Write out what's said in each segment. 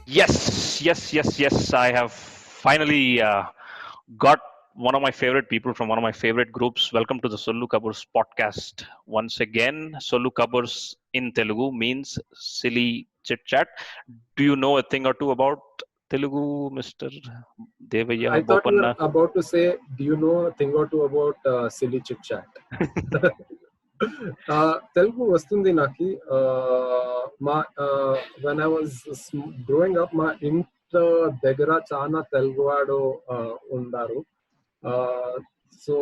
Yes. I have finally got one of my favorite people from one of my favorite groups. Welcome to the Sollu Kaburz podcast. Once again, Sollu Kaburz in Telugu means silly chit chat. Do you know a thing or two about Telugu, Mr. Devaiah I thought you were Bopanna? about to say, do you know a thing or two about silly chit chat? Telugu వస్తుంది నాకి మా when I was growing up మా ఇంటి దగ్గర చాలా తెలుగు వాడు ఉండారు so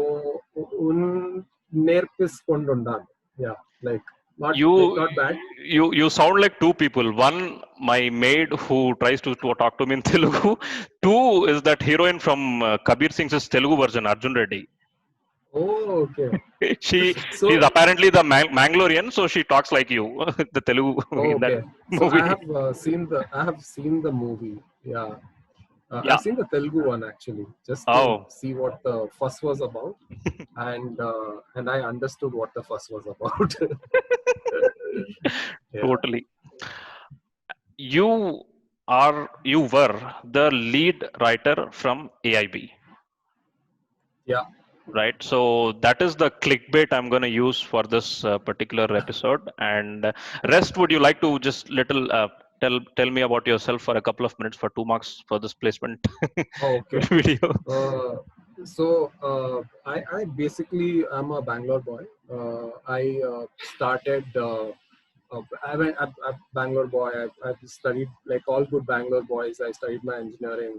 నేర్పిసుకొని ఉండాలి yeah like not bad. You sound like two people. One, my maid who tries to talk to me in Telugu. Two is that heroine from Kabir Singh's Telugu version, Arjun Reddy. Oh, okay. She's apparently the Mangalorean, so she talks like you, the Telugu in that movie. So I have seen the movie. Yeah. I've seen the Telugu one actually, just to see what the fuss was about, and I understood what the fuss was about. Totally. You were the lead writer from AIB. Yeah. Right. So that is the clickbait I'm going to use for this particular episode. And rest, would you like to just tell me about yourself for a couple of minutes for 2 marks for this placement okay. video? I basically am a Bangalore boy. I started. I'm a Bangalore boy. I've studied like all good Bangalore boys. I studied my engineering.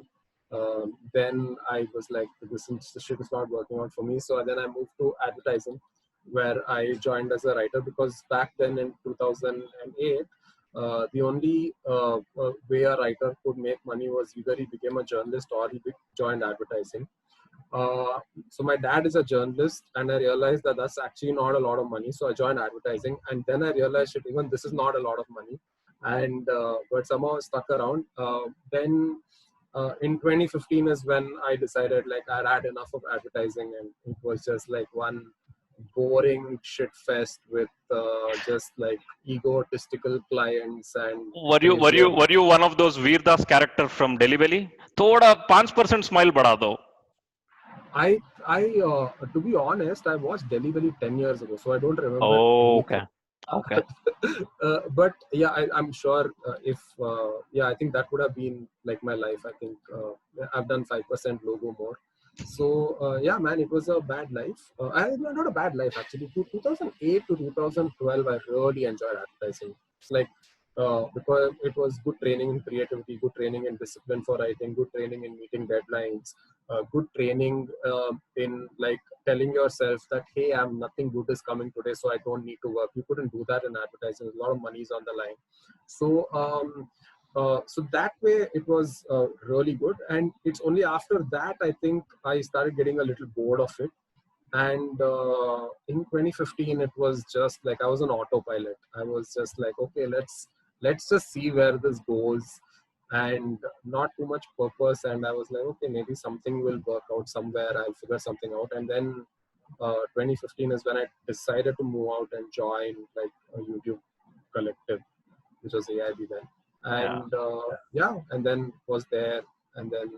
Then I was like, this shit is not working out for me. So then I moved to advertising, where I joined as a writer, because back then in 2008, the only way a writer could make money was either he became a journalist or he joined advertising. So my dad is a journalist, and I realized that that's actually not a lot of money. So I joined advertising, and then I realized that even this is not a lot of money, and but somehow I stuck around. Then in 2015 is when I decided like I had enough of advertising, and it was just like one boring shit fest with just like egotistical clients. And were you one of those Veer Das character from Delhi Belly? Thoda 5% smile bada do. I to be honest, I watched Delhi Belly 10 years ago, so I don't remember. Oh, okay. Okay. But yeah, I'm sure if I think that would have been like my life. I think I've done 5% logo more. So yeah, man, it was a bad life. Not a bad life actually. 2008 to 2012, I really enjoyed advertising. It's like because it was good training in creativity, good training in discipline for writing, good training in meeting deadlines, good training in like telling yourself that, hey, nothing good is coming today, so I don't need to work. You couldn't do that in advertising. A lot of money is on the line. So so that way it was really good. And it's only after that I think I started getting a little bored of it. And in 2015 it was just like I was on autopilot. I was just like, okay, let's just see where this goes, and not too much purpose. And I was like, okay, maybe something will work out somewhere, I'll figure something out. And then 2015 is when I decided to move out and join like a YouTube collective, which was AIB then. And and then was there, and then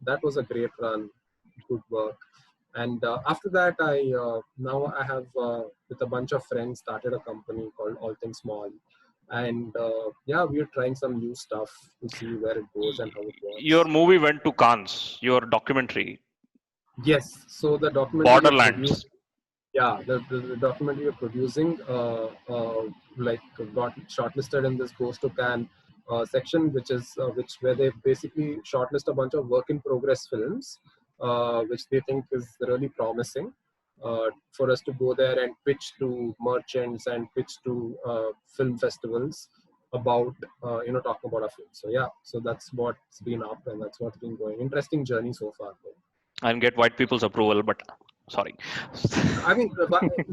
that was a great run, good work. And after that, now I have with a bunch of friends started a company called All Things Small. And we're trying some new stuff to see where it goes and how it works. Your movie went to Cannes, your documentary. Yes, so the documentary Borderlands. The documentary we're producing like got shortlisted in this Goes to Cannes section, which is where they basically shortlist a bunch of work in progress films, which they think is really promising. For us to go there and pitch to merchants and pitch to film festivals about talking about our film. So so that's what's been up, and that's what's been going. Interesting journey so far though. And get white people's approval, but Sorry. I mean,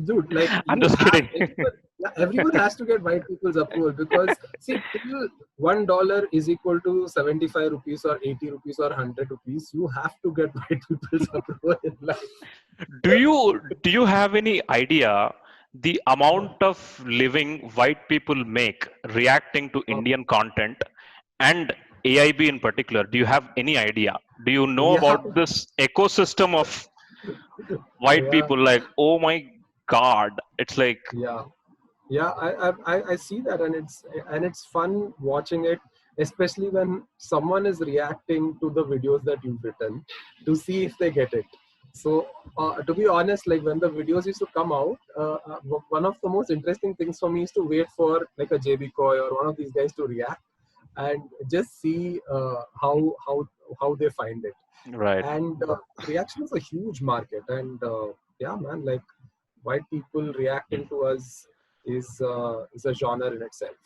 dude, like I'm you just have kidding. everyone, yeah, everyone has to get white people's approval because see, till $1 is equal to 75 rupees or 80 rupees or 100 rupees, you have to get white people's approval in life. Do you have any idea the amount of living white people make reacting to Uh, Indian content and AIB in particular? Do you have any idea? Do you know yeah, about this ecosystem of white yeah, people? Like, oh my God, it's like, yeah. Yeah, I see that, and it's fun watching it, especially when someone is reacting to the videos that you've written to see if they get it. So to be honest, like when the videos used to come out, one of the most interesting things for me is to wait for like a JB Coy or one of these guys to react and just see how they find it. right. And reaction is a huge market, and yeah, man, like white people reacting to us is a genre in itself.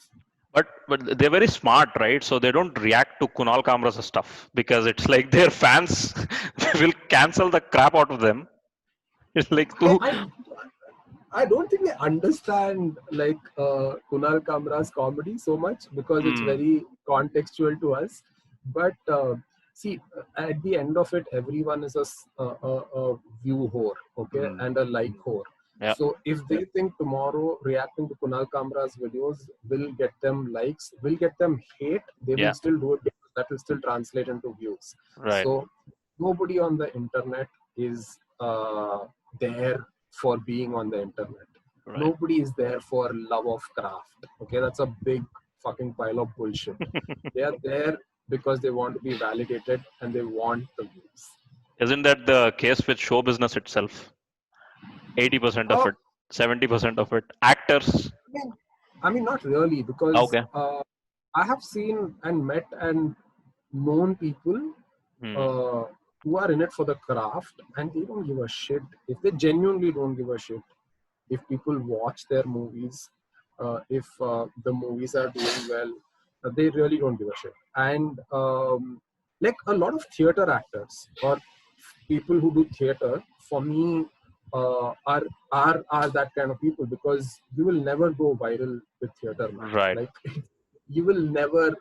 But they're very smart, right? So they don't react to Kunal Kamra's stuff because it's like their fans will cancel the crap out of them. It's like I, to I I don't think they understand like Kunal Kamra's comedy so much because it's mm, very contextual to us. But see, at the end of it, everyone is a view whore, okay, mm, and a like whore. yeah, So if they think tomorrow reacting to Kunal Kamra's videos will get them likes, will get them hate, they will yeah, still do it because that will still translate into views. right, So nobody on the internet is there for being on the internet. right. Nobody is there for love of craft. Okay, that's a big fucking pile of bullshit. They are there because they want to be validated and they want the views. Isn't that the case with show business itself? 80% of Uh, it, 70% of it. Actors. I mean, not really, because Okay. I have seen and met and known people Hmm. uh, who are in it for the craft and they don't give a shit. If they genuinely don't give a shit, if people watch their movies, if the movies are doing well, they really don't give a shit. And like a lot of theater actors or people who do theater, for me, are that kind of people because you will never go viral with theater, man. Right. Like you will never,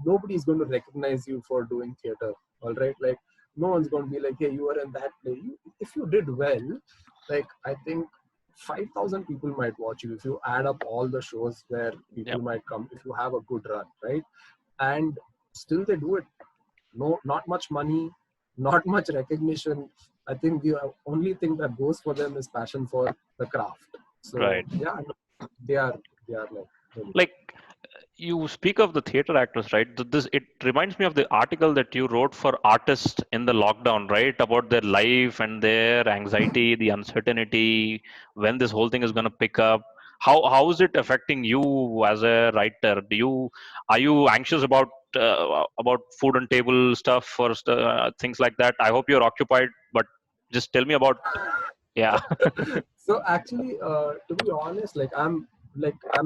nobody is going to recognize you for doing theater. All right, like no one's going to be like, hey, you were in that play. If you did well, like I think 5,000 people might watch you if you add up all the shows where people Yep. might come if you have a good run, right? And still they do it. No, not much money, not much recognition. I think the only thing that goes for them is passion for the craft. So Right. yeah, they are they are like really good. Like, you speak of the theater actors, right? This, it reminds me of the article that you wrote for artists in the lockdown, right? About their life and their anxiety, the uncertainty, when this whole thing is going to pick up. How is it affecting you as a writer? Are you anxious about food and table stuff or things like that? I hope you're occupied, but just tell me about. Yeah. So actually, to be honest, I'm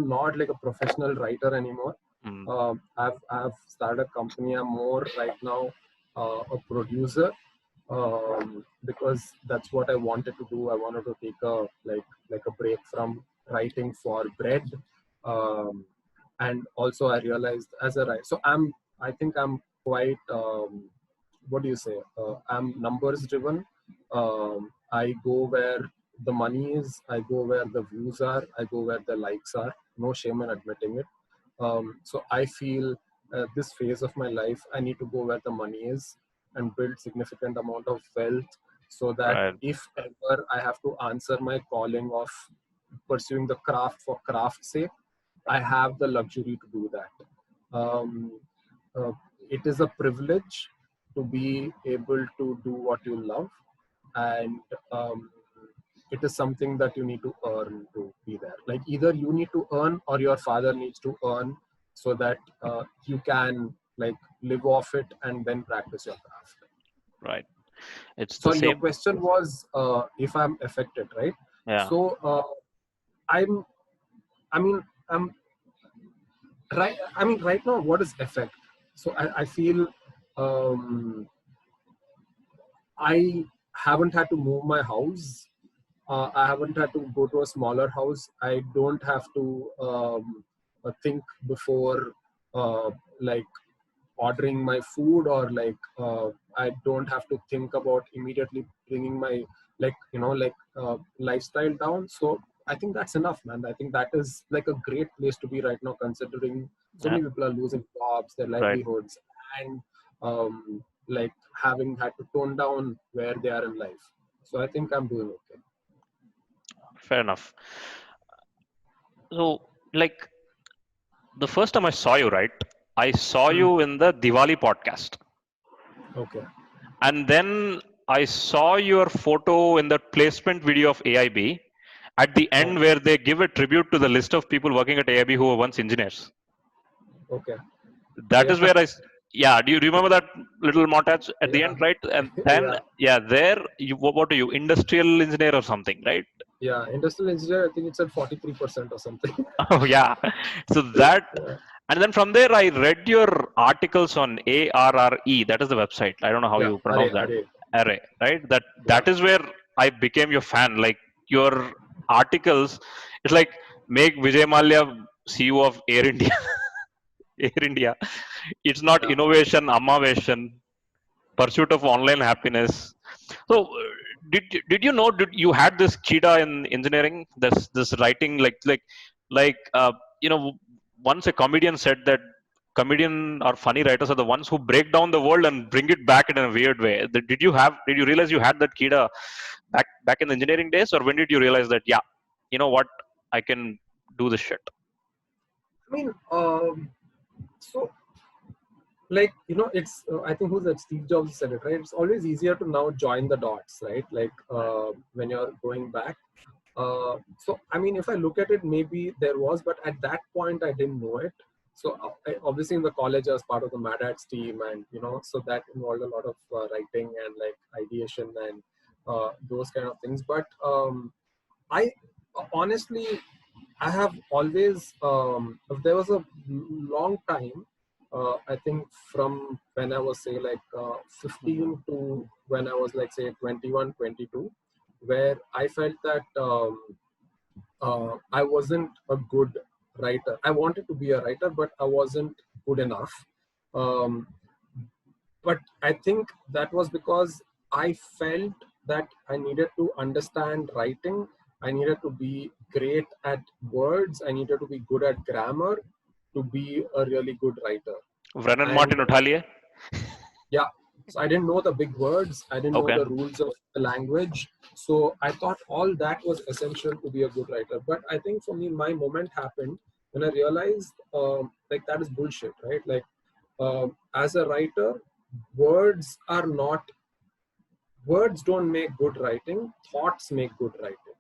not like a professional writer anymore. Mm, I've started a company. I'm more right now a producer because that's what I wanted to do. I wanted to take a like a break from writing for bread, um, and also I realized as a writer. So I think I'm quite what do you say? I'm numbers driven. I go where the money is. I go where the views are. I go where the likes are. No shame in admitting it. So I feel this phase of my life, I need to go where the money is and build significant amount of wealth so that right. if ever I have to answer my calling of pursuing the craft for craft's sake, I have the luxury to do that. Uh, it is a privilege to be able to do what you love, and it is something that you need to earn to be there. Like either you need to earn or your father needs to earn so that you can like live off it and then practice your craft. Right. It's the Sorry, your same. question was if I'm affected, right? Yeah. So I'm, I mean, I'm right. I mean, right now, what is effect? So I feel um, I haven't had to move my house. I haven't had to go to a smaller house. I don't have to think before like ordering my food, or like I don't have to think about immediately bringing my lifestyle down. So I think that's enough, man. I think that is like a great place to be right now, considering so Yeah, many people are losing jobs, their right. livelihoods, and like having had to tone down where they are in life. So I think I'm doing okay. Fair enough. So, like the first time I saw you, right? I saw Hmm. you in the Diwali podcast, Okay. and then I saw your photo in the placement video of AIB at the end, Okay. where they give a tribute to the list of people working at AIB who were once engineers. Okay. That Yeah. is where yeah. Do you remember that little montage at the Yeah. end, right? And then, Yeah. yeah, there, what are you, industrial engineer or something, right? Yeah. Industrial engineer, I think it's at 43% or something. Oh, yeah. So that, Yeah. and then from there, I read your articles on ARRE. That is the website. I don't know how Yeah. you Arre, pronounce that. arre. Array, right? That Yeah. is where I became your fan. Like your articles, it's like make Vijay Mallya CEO of Air India. Air India. It's not Yeah. innovation, ammavation, pursuit of online happiness. So, did you know? Did you had this cheetah in engineering? This writing, like you know, once a comedian said that comedian or funny writers are the ones who break down the world and bring it back in a weird way. Did you realize you had that cheetah back in the engineering days, or when did you realize that, yeah, you know what, I can do this shit? I mean, so like it's I think who's that, Steve Jobs said it, right? It's always easier to now join the dots, right? Like Right. when you're going back. So I mean, if I look at it, maybe there was, but at that point I didn't know it. So obviously in the college I was part of the Mad Hats team, and so that involved a lot of writing and like ideation and those kind of things. But I honestly, I have always, there was a long time, I think from when I was say like Mhm. 15 to when I was like say 21, 22, where I felt that I wasn't a good writer. I wanted to be a writer, but I wasn't good enough. Um, but I think that was because I felt that I needed to understand writing. I needed to be great at words. I needed to be good at grammar to be a really good writer. Brennan And Martin उठा लिए. yeah, so I didn't know the big words. I didn't know Okay. the rules of the language. So I thought all that was essential to be a good writer. But I think for me, my moment happened when I realized like that is bullshit, right? Like as a writer, words are not words don't make good writing, thoughts make good writing.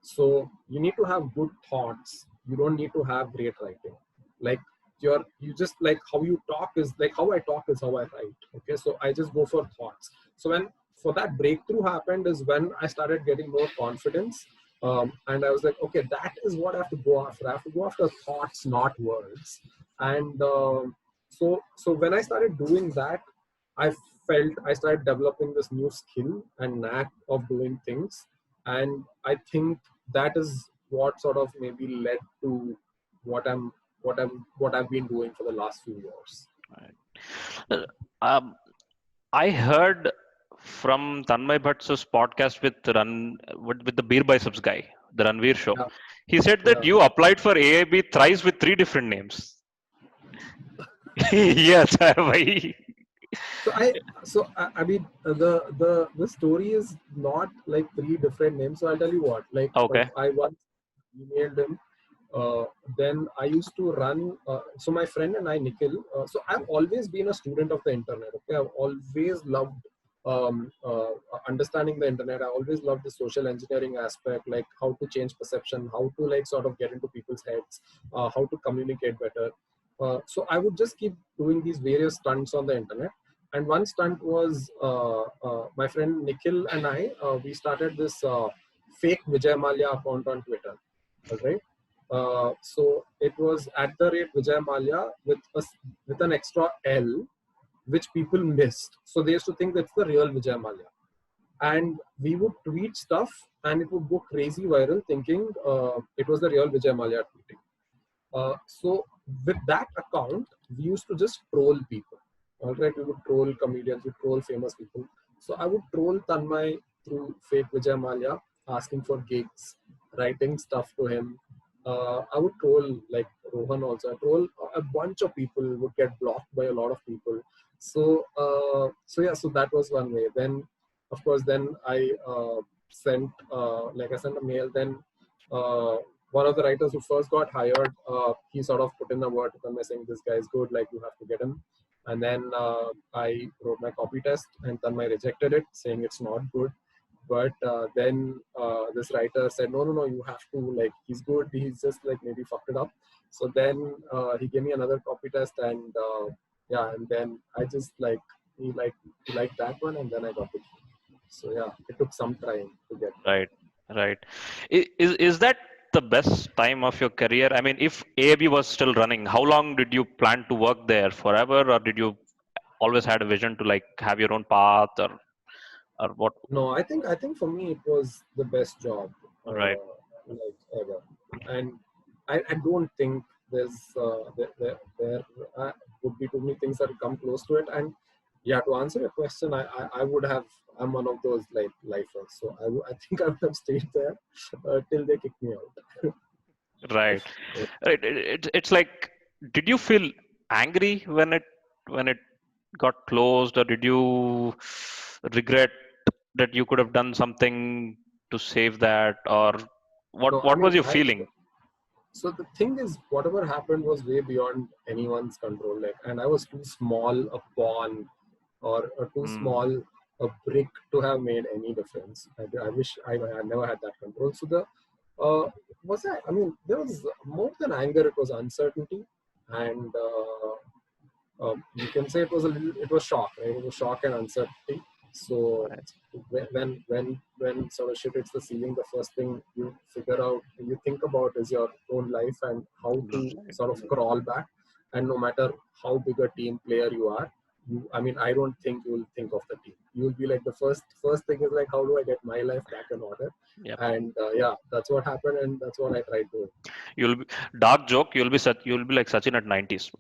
So you need to have good thoughts, you don't need to have great writing. Like you just like how you talk is like how I talk is how I write. Okay, so I just go for thoughts. So when for that breakthrough happened is when I started getting more confidence. And I was like, okay, that is what I have to go after. I have to go after thoughts, not words. And so when I started doing that, I felt I started developing this new skill and knack of doing things. And I think that is what sort of maybe led to what I've been doing for the last few years. Right. Uh, Um, I heard from Tanmay Bhatt's podcast with the Beer Biceps guy, the Ranveer show. Yeah, He said that yeah. you applied for AIB thrice with three different names. Yes, why? I mean the story is not like three different names. So I'll tell you what. Like Okay. I once emailed him. Then I used to run. So my friend and I, Nikhil. So I've always been a student of the internet. Okay, I've always loved understanding the internet. I always loved the social engineering aspect, like how to change perception, how to like sort of get into people's heads, how to communicate better. So I would just keep doing these various stunts on the internet. And one stunt was my friend Nikhil and I. We started this fake Vijay Mallya account on Twitter. All right. So it was at the rate Vijay Mallya with an extra L, which people missed. So they used to think that's the real Vijay Mallya. and we would tweet stuff, and it would go crazy viral, thinking it was the real Vijay Mallya tweeting. So with that account, we used to just troll people. All right, we would troll comedians, we troll famous people. So I would troll Tanmay through fake Vijay Mallya, asking for gigs, writing stuff to him. I would troll like Rohan also. I troll a bunch of people, would get blocked by a lot of people. So that was one way. Then, of course, then I sent I sent a mail. Then one of the writers who first got hired, he sort of put in a word to Tanmay saying, "This guy is good, like you have to get him." And then I wrote my copy test, and Tanmay rejected it, saying it's not good. But then this writer said, "No, no, no, you have to, like, he's good. He's just like maybe fucked it up." So then he gave me another copy test, and and then I just he liked that one, and then I got it. So yeah, it took some time to get. Right, right. Is that the best time of your career? I mean, if AIB was still running, how long did you plan to work there? Forever, or did you always had a vision to like have your own path, or what? No, I think for me it was the best job Right, like ever, and I don't think there would be too many things that come close to it. And yeah, to answer your question, I would have. I'm one of those like lifers, so I think I would have stayed there till they kick me out. right, right. It's like, did you feel angry when it got closed, or did you regret that you could have done something to save that, or No, I what was mean your feeling? so the thing is, whatever happened was way beyond anyone's control. Like, and I was too small a pawn or too Hmm. small a brick to have made any difference. I wish I never had that control. So the was that? I mean, there was more than anger. It was uncertainty, and you can say it was shock, right? It was shock and uncertainty. So Right, when sort of shit hits the ceiling, the first thing you think about is your own life and how to right. sort of crawl back. And no matter how big a team player you are, I mean, I don't think you'll think of the team. You'll be like, the first thing is like, how do I get my life back in order? Yep. And yeah, that's what happened, and that's what I tried doing. You'll be, dark joke. You'll be like Sachin at 90s.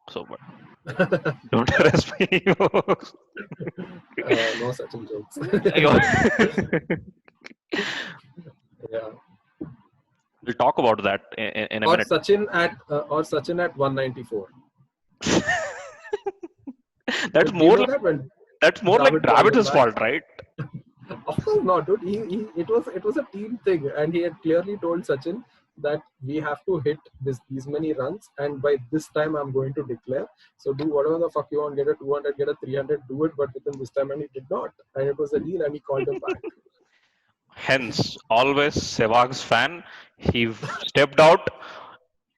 So, but don't Yeah, arrest me. no such jokes. Yeah. We'll talk about that in a minute. Or Sachin at 194. That's Do you more know that when that's more like Dravid called him Dravid's back? fault, right? Of course not, dude. It was a team thing, and he had clearly told Sachin that we have to hit these many runs, and by this time I'm going to declare. So do whatever the fuck you want, get a 200, get a 300, do it, but within this time. And he did not, and it was a deal, and he called him back. Hence, always Sehwag's fan. He stepped out.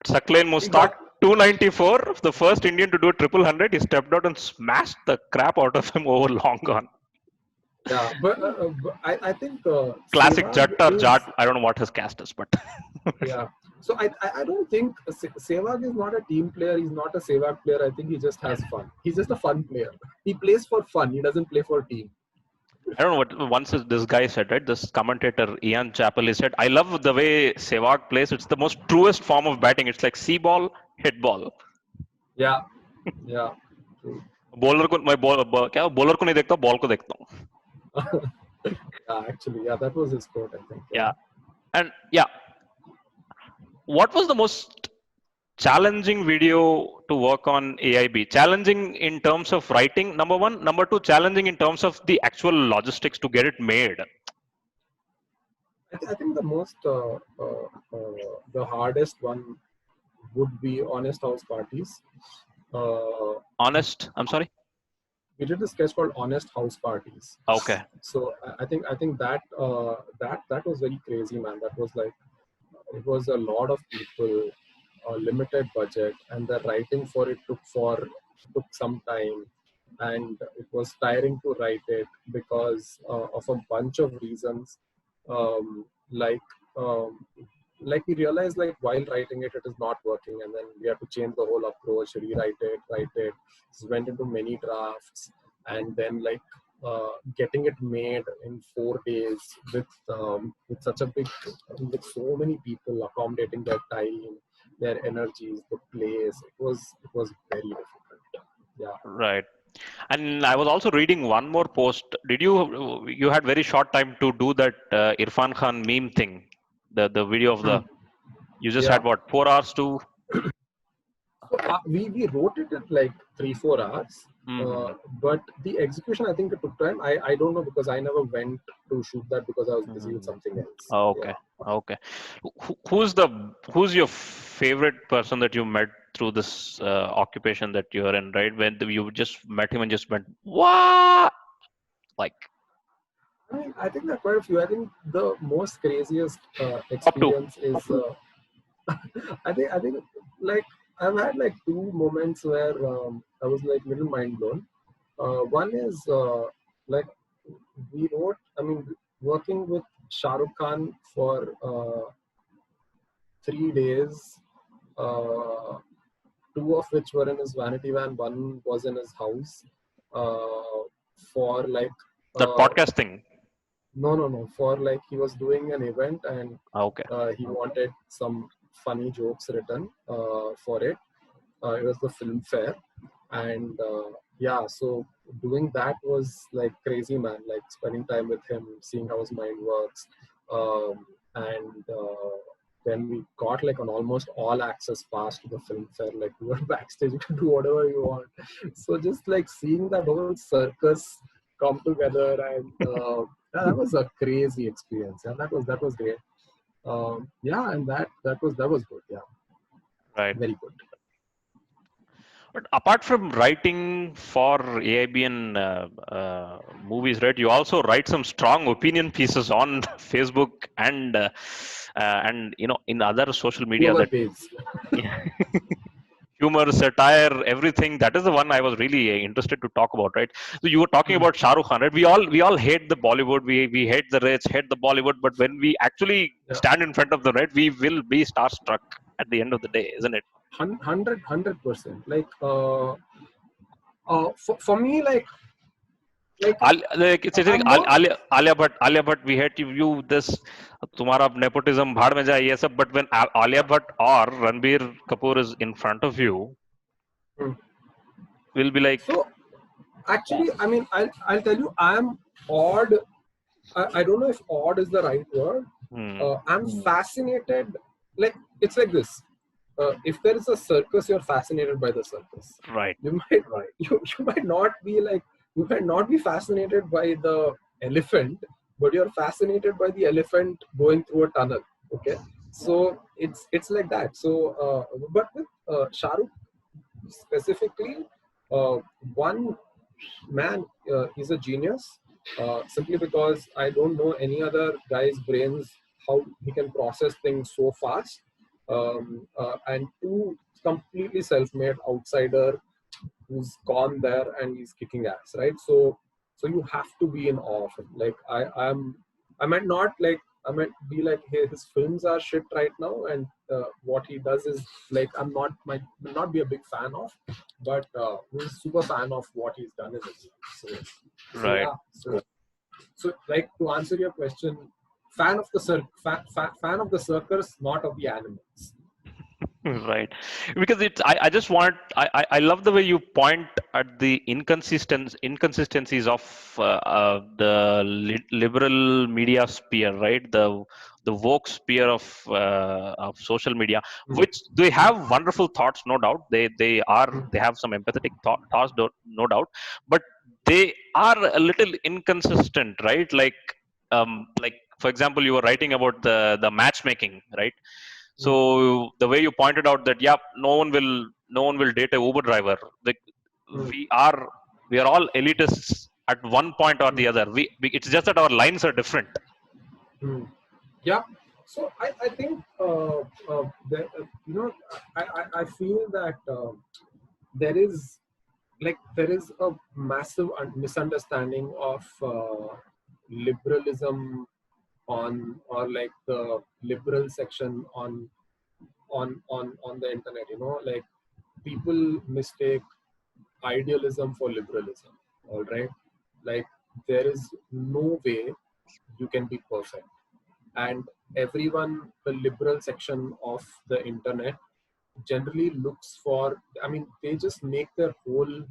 Saklain He Mustak, got 294, the first Indian to do a triple hundred. He stepped out and smashed the crap out of him over long gone. yeah, but I think Classic Sehwag Jat or Jat. is. I don't know what his caste is, but Yeah. So I don't think Sehwag is not a team player. He's not a Sehwag player. I think he just has fun. He's just a fun player. He plays for fun. He doesn't play for team. I don't know what once this guy said, right? This commentator Ian Chappell, he said, "I love the way Sehwag plays. It's the most truest form of batting. It's like see ball, hit ball. Yeah. Yeah. True. Bowler को मैं क्या bowler को नहीं देखता ball को देखता हूँ." Yeah. Actually, yeah, that was his quote, I think. Yeah. Yeah, and yeah, what was the most challenging video to work on AIB? Challenging in terms of writing, number one. Number two, challenging in terms of the actual logistics to get it made. I think the hardest one would be Honest House Parties. Honest, I'm sorry. We did a sketch called Honest House Parties. Okay. So I think that was very crazy, man. That was like, it was a lot of people, a limited budget, and the writing for it took some time, and it was tiring to write it because of a bunch of reasons. Um, like um, like we realized, like, while writing it, it is not working, and then we had to change the whole approach, rewrite it, write it. Just went into many drafts, and then, like, getting it made in 4 days with such a big, with so many people accommodating their time, their energies, the place. It was very difficult. Yeah. Right. And I was also reading one more post. Did you had very short time to do that Irfan Khan meme thing, the video of the, you just Yeah. had what, 4 hours to? So we wrote it in like 3-4 hours, Mm-hmm. but the execution, I think it took time. I don't know, because I never went to shoot that because I was busy with Mm-hmm. something else. Okay. Yeah. Okay. Who's your favorite person that you met through this occupation that you're in, right? When you just met him and just went, what? Like, I mean, I think there are quite a few. I think the most craziest top two. experience is I think like I've had like two moments where I was like little mind blown. One is like we wrote. I mean, working with Shahrukh Khan for 3 days. Uh, Two of which were in his vanity van. One was in his house. For like That uh, podcast thing. no, for like he was doing an event, and Okay. he wanted some funny jokes written for it. It was the filmfare, and yeah, so doing that was like crazy, man. Like spending time with him, seeing how his mind works, and then we got like an almost all access pass to the film fair. Like we were backstage, you can do whatever you want. So just like seeing that whole circus come together, and that was a crazy experience. Yeah, that was great. Yeah, and that was good. Yeah, Right. very good. But apart from writing for AIB and movies, right? You also write some strong opinion pieces on Facebook and in other social media Whoever that pays. humor, satire, everything. That is the one I was really interested to talk about, right? So you were talking about Shahrukh Khan, right? We all hate the Bollywood. We hate the rich, hate the Bollywood. But when we actually Yeah. stand in front of the right, we will be starstruck at the end of the day, isn't it? 100%. Like for me, like Like it's like I'm not. Alia Bhatt, we hate you this तुम्हारा nepotism भाड़ में जाए ये सब. But when Alia Bhatt or Ranbir Kapoor is in front of you, Hmm. we'll be like, So actually, I mean, I'll tell you, I'm odd. I don't know if odd is the right word. hmm, I'm fascinated. Like it's like this. If there is a circus, you're fascinated by the circus. right, You might you might not be like, you might not be fascinated by the elephant, but you're fascinated by the elephant going through a tunnel. Okay, so it's like that. So but with Shahrukh specifically, uh, one man, he's a genius, simply because I don't know any other guy's brains how he can process things so fast. And two, completely self-made outsider who's gone there and he's kicking ass, right? So you have to be in awe of him. Like I might not like, I might be like, hey, his films are shit right now, and what he does is like, might not be a big fan of, but we're super fan of what he's done in his life. So right. yeah, so like, to answer your question, fan of the fan of the circus, not of the animals. Right, because I just want I love the way you point at the inconsistencies of the liberal media sphere, right? The woke sphere of social media, Mm, which they have wonderful thoughts, no doubt. They mm, have some empathetic thoughts, no doubt, but they are a little inconsistent, right? Like for example, you were writing about the matchmaking, right? mm, So the way you pointed out that, yeah, no one will date a Uber driver. Like mm, we are we are all elitists at one point or mm, the other. It's just that our lines are different. mm. Yeah. So I think I feel that there is a massive misunderstanding of liberalism on, or like the liberal section on the internet. Like people mistake idealism for liberalism. All right, like there is no way you can be perfect. And everyone, the liberal section of the internet, generally looks for, I mean, they just make their whole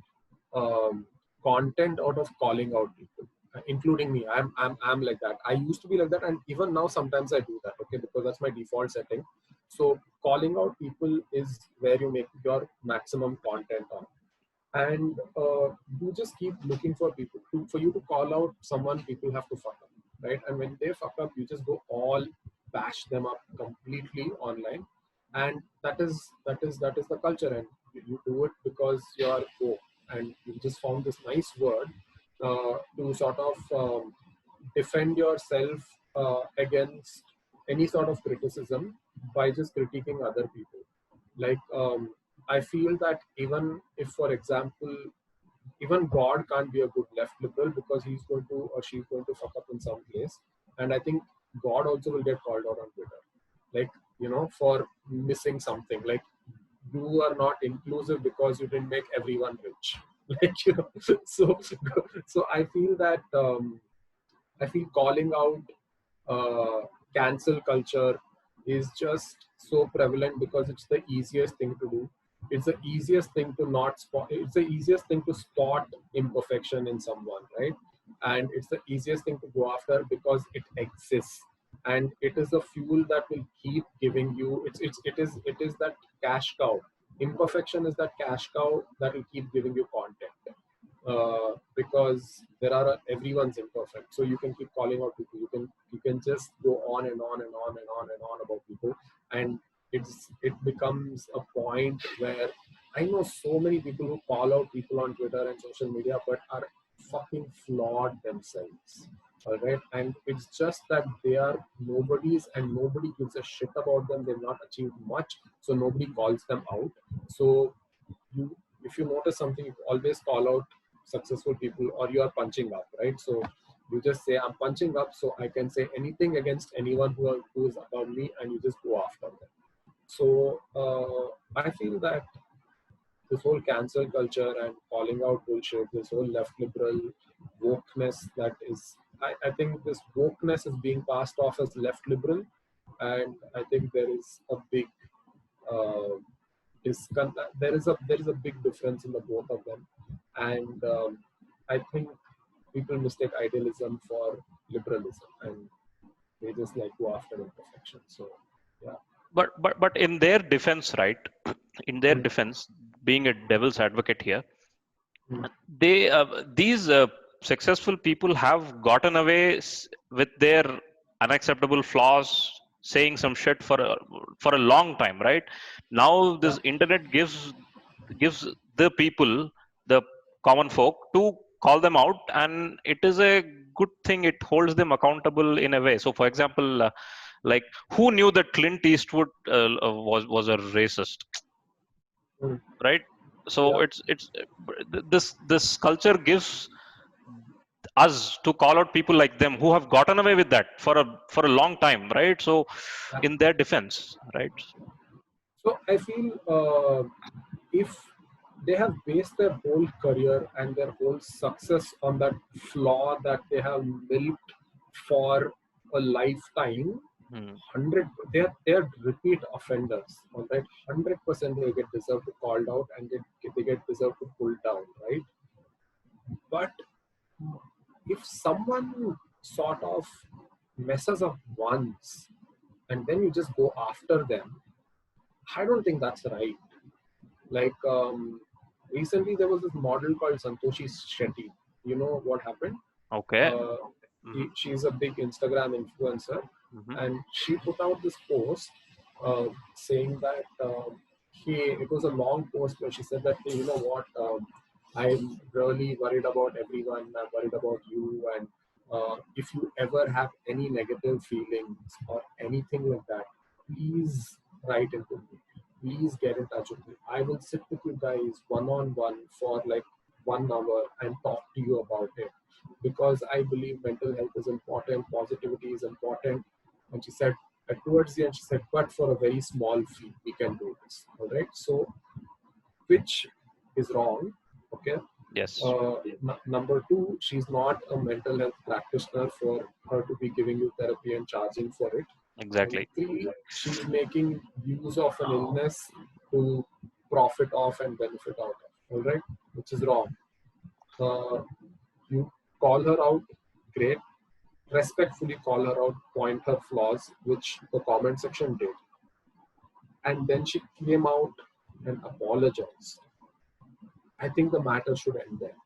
content out of calling out people, including me. I'm like that. I used to be like that, and even now sometimes I do that. Okay, because that's my default setting. So calling out people is where you make your maximum content on, and you just keep looking for people for you to call out someone. People have to fuck up, right? And when they fuck up, you just go all bash them up completely online, and that is the culture. And you do it because you're woke, and you just found this nice word to sort of defend yourself against any sort of criticism by just critiquing other people. Like, I feel that even if, for example, even God can't be a good left liberal, because he's going to or she's going to fuck up in some place. And I think God also will get called out on Twitter, like, for missing something. Like, you are not inclusive because you didn't make everyone rich. Like, so so I feel that I feel calling out cancel culture is just so prevalent because it's the easiest thing to do. It's the easiest thing to not spot. It's the easiest thing to spot imperfection in someone, right? And it's the easiest thing to go after because it exists, and it is the fuel that will keep giving you. It is that cash cow. Imperfection is that cash cow that will keep giving you content, because everyone's imperfect, so you can keep calling out people. You can just go on and on and on and on and on about people, and it becomes a point where I know so many people who call out people on Twitter and social media but are fucking flawed themselves. All right, and it's just that they are nobodies and nobody gives a shit about them. They've not achieved much, so nobody calls them out. So you if you notice something, you always call out successful people, or you are punching up, right? So you just say, I'm punching up, so I can say anything against anyone who is above me, and you just go after them. So I feel that this whole cancel culture and calling out bullshit, this whole left liberal wokeness, I think this wokeness is being passed off as left liberal, and I think there is a big uh, there is a big difference in the both of them, and I think people mistake idealism for liberalism, and they just like go after imperfection. So yeah. But in their defense, right? In their Mm, defense, being a devil's advocate here, mm, they these successful people have gotten away with their unacceptable flaws, saying some shit for a long time, right? Now yeah. this internet gives the people, the common folk, to call them out, and it is a good thing. It holds them accountable in a way. So, for example, like, who knew that Clint Eastwood was a racist, Mm, right? So yeah. this culture gives us to call out people like them who have gotten away with that for a long time, right? So, Yeah. in their defense, right? So I feel if they have based their whole career and their whole success on that flaw that they have milked for a lifetime, Hmm. 100 they are repeat offenders. All right, 100% they get deserved to called out, and they get deserved to pulled down, right? But if someone sort of messes up once and then you just go after them, I don't think that's right. Like, recently there was this model called Santoshi Shetty. You know what happened? Okay. Uh, Hmm. she's a big Instagram influencer, Hmm. and she put out this post saying that it was a long post where she said that, hey, you know what, I'm really worried about everyone. I'm worried about you, and if you ever have any negative feelings or anything like that, please write into me. Please get in touch with me. I will sit with you guys one on one for like 1 hour and talk to you about it, because I believe mental health is important, positivity is important. And she said, towards the end, she said, but for a very small fee, we can do this. All right. So, which is wrong. Okay. Yes. Number two, she's not a mental health practitioner for her to be giving you therapy and charging for it. And Exactly. three, she's making use of an illness to profit off and benefit out of. All right, which is wrong. You call her out, great. Respectfully call her out, point her flaws, which the comment section did. And then she came out and apologized. I think the matter should end there.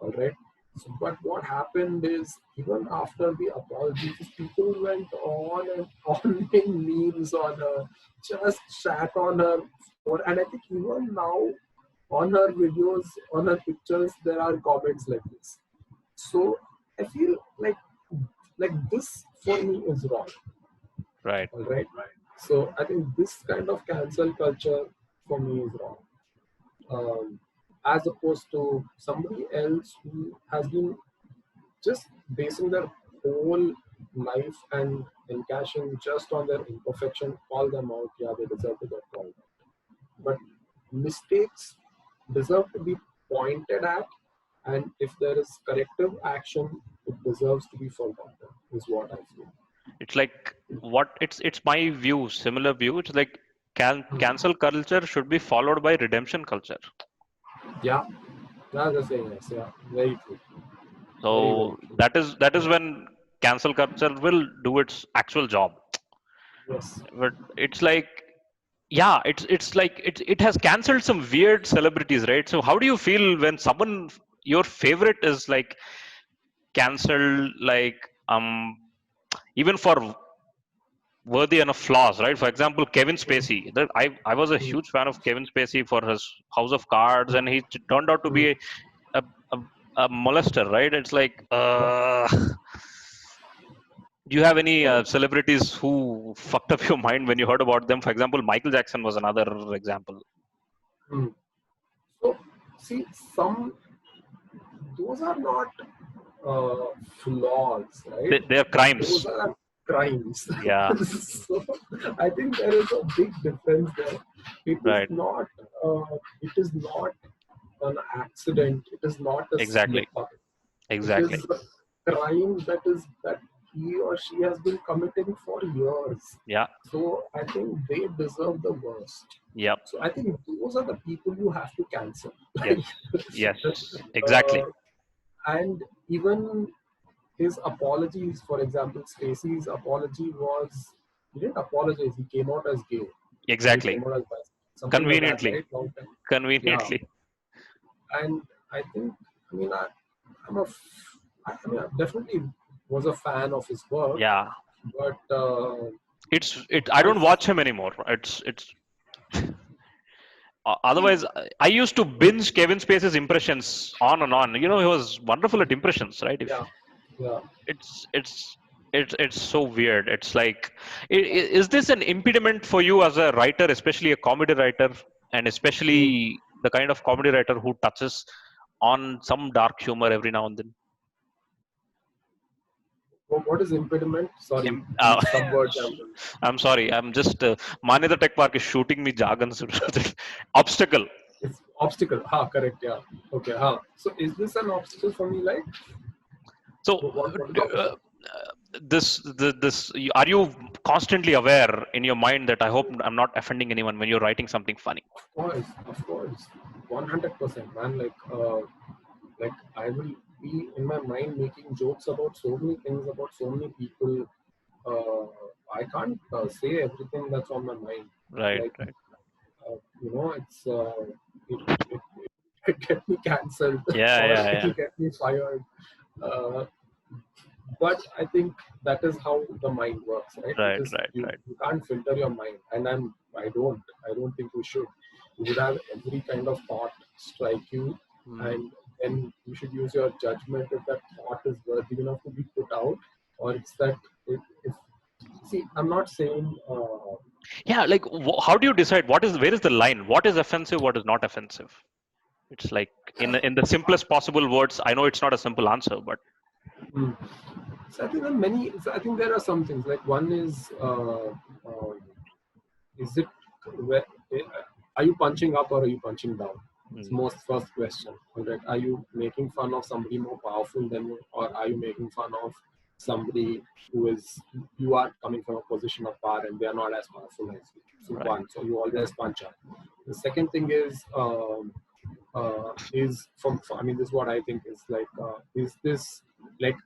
All right. So, but what happened is, even after the apologies, people went on and on in memes on her, just sat on her. And I think even now, on her videos, on her pictures, there are comments like this. So I feel like this for me is wrong. Right. All right. So I think this kind of cancel culture for me is wrong. As opposed to somebody else who has been just basing their whole life and encashing just on their imperfection, call them out. Yeah, they deserve to get called out. But mistakes deserve to be pointed at, and if there is corrective action, it deserves to be forgotten, is what I feel. It's like what it's my view, similar view. It's like cancel culture should be followed by redemption culture. Yeah, that's the saying. Yes, yeah, very true. Very, very So true. that is when cancel culture will do its actual job. Yes. But it's like, yeah, it's like it has cancelled some weird celebrities, right? So how do you feel when someone your favorite is like cancelled, like even for worthy enough flaws, right? For example, Kevin Spacey. That I was a Mm, huge fan of Kevin Spacey for his House of Cards, and he turned out to mm, be a, a, a molester, right? It's like, yeah. do you have any So, celebrities who fucked up your mind when you heard about them? For example, Michael Jackson was another example. mm. So, see, some those are not uh, flaws, right? They are crimes. Those are crimes. Yeah, So I think there is a big difference there. It is right. not. It is not an accident. It is not a slip Exactly. up. It Exactly. is a crime that he or she has been committing for years. Yeah. So I think they deserve the worst. Yep. So I think those are the people you have to cancel. Yes. Yes. uh, Exactly. and even his apologies, for example, Stacey's apology was, he didn't apologize. He came out as gay. Or he Exactly. came out as bisexual. Something like that, Conveniently. right? Long time. Yeah. Conveniently. And I think, I mean, I'm a, I mean, I definitely was a fan of his work, Yeah. but I I, don't watch him anymore. It's otherwise I used to binge Kevin Spacey's impressions on and on. You know, he was wonderful at impressions, right? If yeah, yeah. it's it's it's so weird. It's like, is this an impediment for you as a writer, especially a comedy writer, and Mm. especially the kind of comedy writer who touches on some dark humor every now and then? What is impediment? Sorry, Im- the uh, subword. I'm sorry. I'm just Manyata Tech Park is shooting me jargons. Obstacle. It's obstacle. Ha, correct. Yeah. Okay. Ha. So is this an obstacle for me? Like, So what is the obstacle? this are you constantly aware in your mind that I hope I'm not offending anyone when you're writing something funny? Of course, 100%, man. Like I will be in my mind making jokes about so many things, about so many people. Uh, I can't say everything that's on my mind. Right, Like, right. it's it, it, it get me cancelled Yeah, or yeah, it will yeah. get me fired. Uh, but I think that is how the mind works, right? Right, Because right, right. you can't filter your mind, and I don't think we should. You would have every kind of thought strike you, Hmm. and then you should use your judgment if that thought is worthy enough to be put out, or it's that if see, I'm not saying Yeah, like how do you decide where is the line? What is offensive? What is not offensive? It's like in the simplest possible words. I know it's not a simple answer, but hmm. So I think I think there are some things like one um, is it where, are you punching up or are you punching down? Most first question. Right? Are you making fun of somebody more powerful than you, or are you making fun of somebody who is, you are coming from a position of power and they are not as powerful as you? So Right. one, so you always punch up. The second thing is I mean, this is what I think is like, is this like,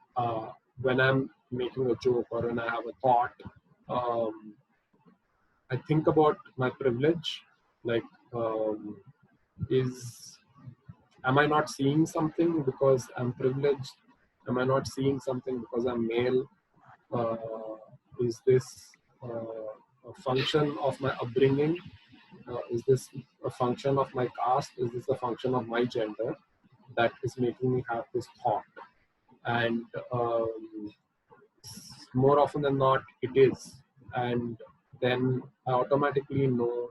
when I'm making a joke or when I have a thought, um, I think about my privilege, like, is, am I not seeing something because I'm privileged? Am I not seeing something because I'm male? Uh, is this a function of my upbringing? Is this a function of my caste? Is this a function of my gender that is making me have this thought? And more often than not, it is. And then I automatically know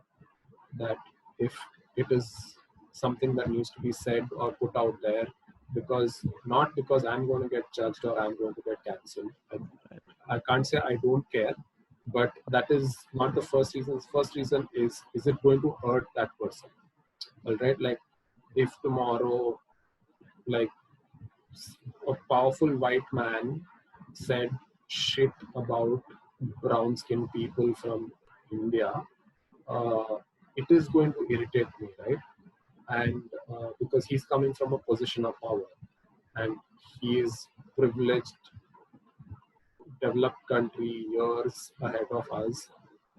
that if it is something that needs to be said or put out there, because not because I'm going to get judged or I'm going to get cancelled. I can't say I don't care, but that is not the first reason. First reason is it going to hurt that person? All right, like if tomorrow, like a powerful white man said shit about brown skinned people from India, uh, it is going to irritate me, right? And because he's coming from a position of power and he is privileged, developed country years ahead of us,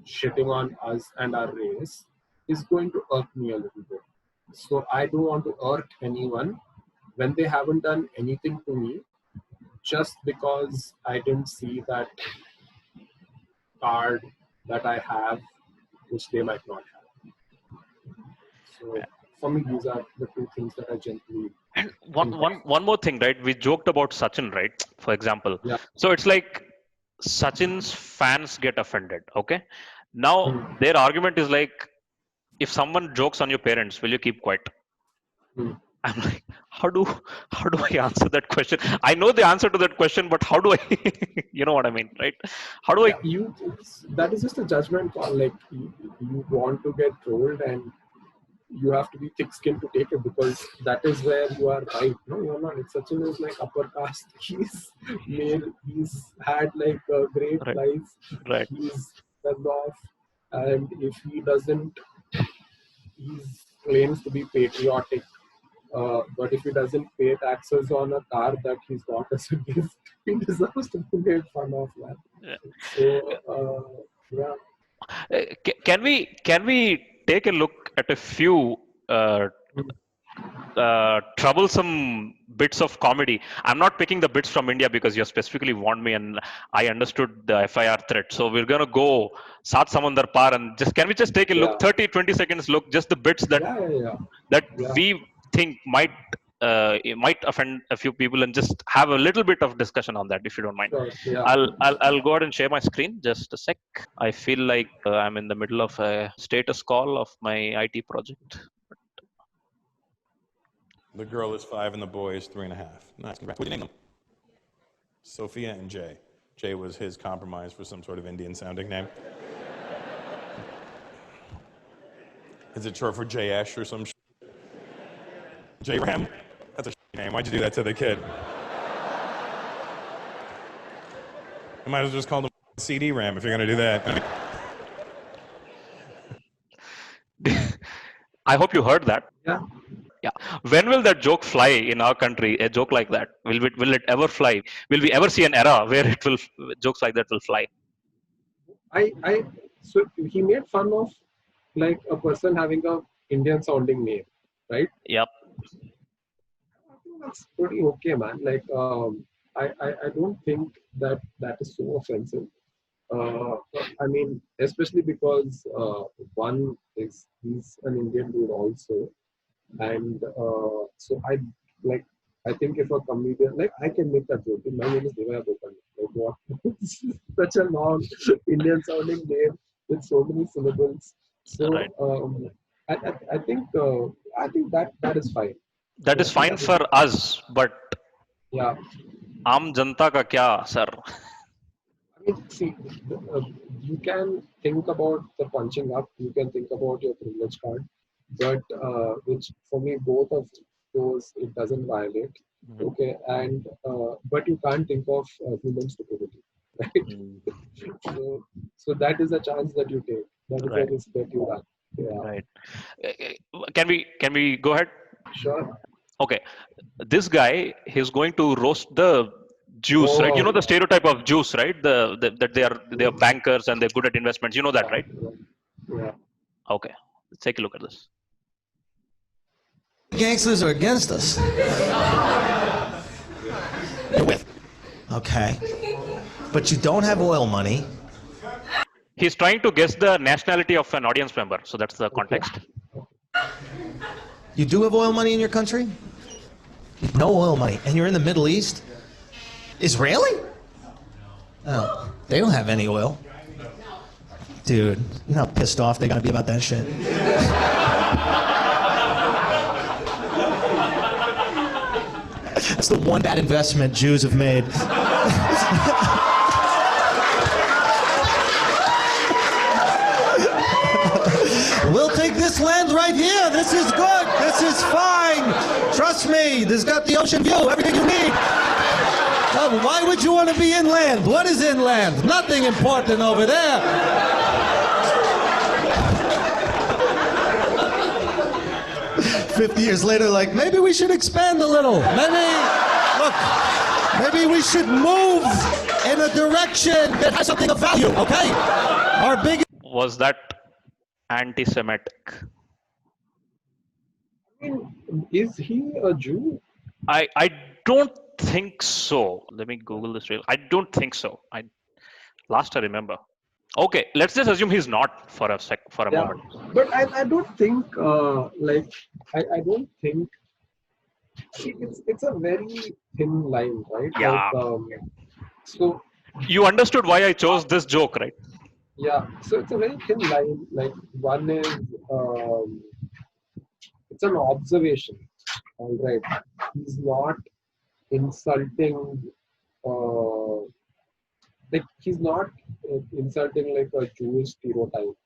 shitting on us and our race is going to irk me a little bit. So I don't want to irk anyone when they haven't done anything to me, just because I didn't see that card that I have, which they might not have. So for me, these are the two things that I generally And think of. one more thing, right? We joked about Sachin, right? For example. Yeah. So it's like Sachin's fans get offended. Okay. Now Hmm. their argument is like, if someone jokes on your parents, will you keep quiet? Hmm. I'm like, how do I answer that question? I know the answer to that question, but how do I, you know what I mean, right? How do I? Yeah, that is just a judgment call. Like you want to get trolled and you have to be thick-skinned to take it, because that is where you are right. No, you're not. It's Sachin is like upper caste. He's male. He's had like a great Right, life. right. He's well off, and if he doesn't, he claims to be patriotic. But if he doesn't pay taxes on a car that he's got as a gift, he deserves to be made fun of, man. Yeah. So yeah. Can we take a look at a few uh, troublesome bits of comedy? I'm not picking the bits from India because you specifically warned me and I understood the FIR threat. So we're gonna go Sat Samandar Par and just can we just take a look, Yeah. 30-20 seconds look, just the bits that Yeah. that Yeah. we think it might offend a few people, and just have a little bit of discussion on that, if you don't mind. Sure. Yeah. I'll go ahead and share my screen. Just a sec. I feel like I'm in the middle of a status call of my IT project. The girl is 5 and the boy is 3.5. Nice. Congrats. What do you name them? Sophia and Jay. Jay was his compromise for some sort of Indian sounding name. Is it short for Jayesh or some shit? J Ram? That's a shit name. Why'd you do that to the kid? I might as well just call them CD Ram if you're gonna do that. I hope you heard that. Yeah. Yeah. When will that joke fly in our country? A joke like that, will it ever fly? Will we ever see an era where it will jokes like that will fly? So he made fun of like a person having a Indian sounding name, right? Yep. I think that's pretty okay, man. Like, I don't think that that is so offensive. Uh, I mean, especially because one is he's an Indian dude also, and so I like. I think if a comedian, like I can make that joke. My name is Devaiah Bopanna. Like what? Such a long Indian sounding name with so many syllables. So Right. I think that is fine. That Yeah, is fine that is for us, but yeah. आम जनता का क्या, sir? I mean, see, you can think about the punching up. You can think about your privilege card. but which for me both of those it doesn't violate. Okay, and but you can't think of human stupidity, right? So that is a chance that you take. That is a risk that you run. Yeah. Right. Can we go ahead? Sure. Okay. This guy, he's going to roast the Jews, right? You know the stereotype of Jews, right? That they are bankers and they're good at investments. You know that, right? Yeah. Okay. Let's take a look at this. Gangsters are against us. Okay. But you don't have oil money. He's trying to guess the nationality of an audience member. So that's the context. You do have oil money in your country? No oil money. And you're in the Middle East? Israeli? Oh, they don't have any oil. Dude, you know how pissed off they gotta be about that shit? That's the one bad investment Jews have made. We'll take this land right here. This is good. This is fine. Trust me. This has got the ocean view. Everything you need. Oh, why would you want to be inland? What is inland? Nothing important over there. 50 years later, like, maybe we should expand a little. Maybe we should move in a direction that has something of value, okay? Our big... Was that anti-Semitic? I mean, is he a Jew? I don't think so. Let me Google this real. I don't think so. Last I remember. Okay, let's just assume he's not for a moment. But I don't think I don't think it's a very thin line, right? Yeah. So you understood why I chose this joke, right? Yeah. So it's a very thin line. Like one is it's an observation. All right. He's not insulting. Like he's not insulting like a Jewish stereotype,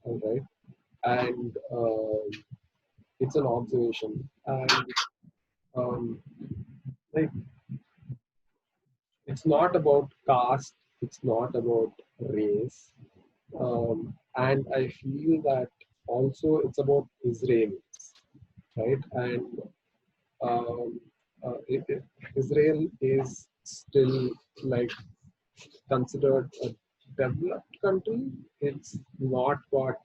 all right, and it's an observation, and like it's not about caste, it's not about race, and I feel that also it's about Israelis, right, and Israel is still like considered a developed country. It's not got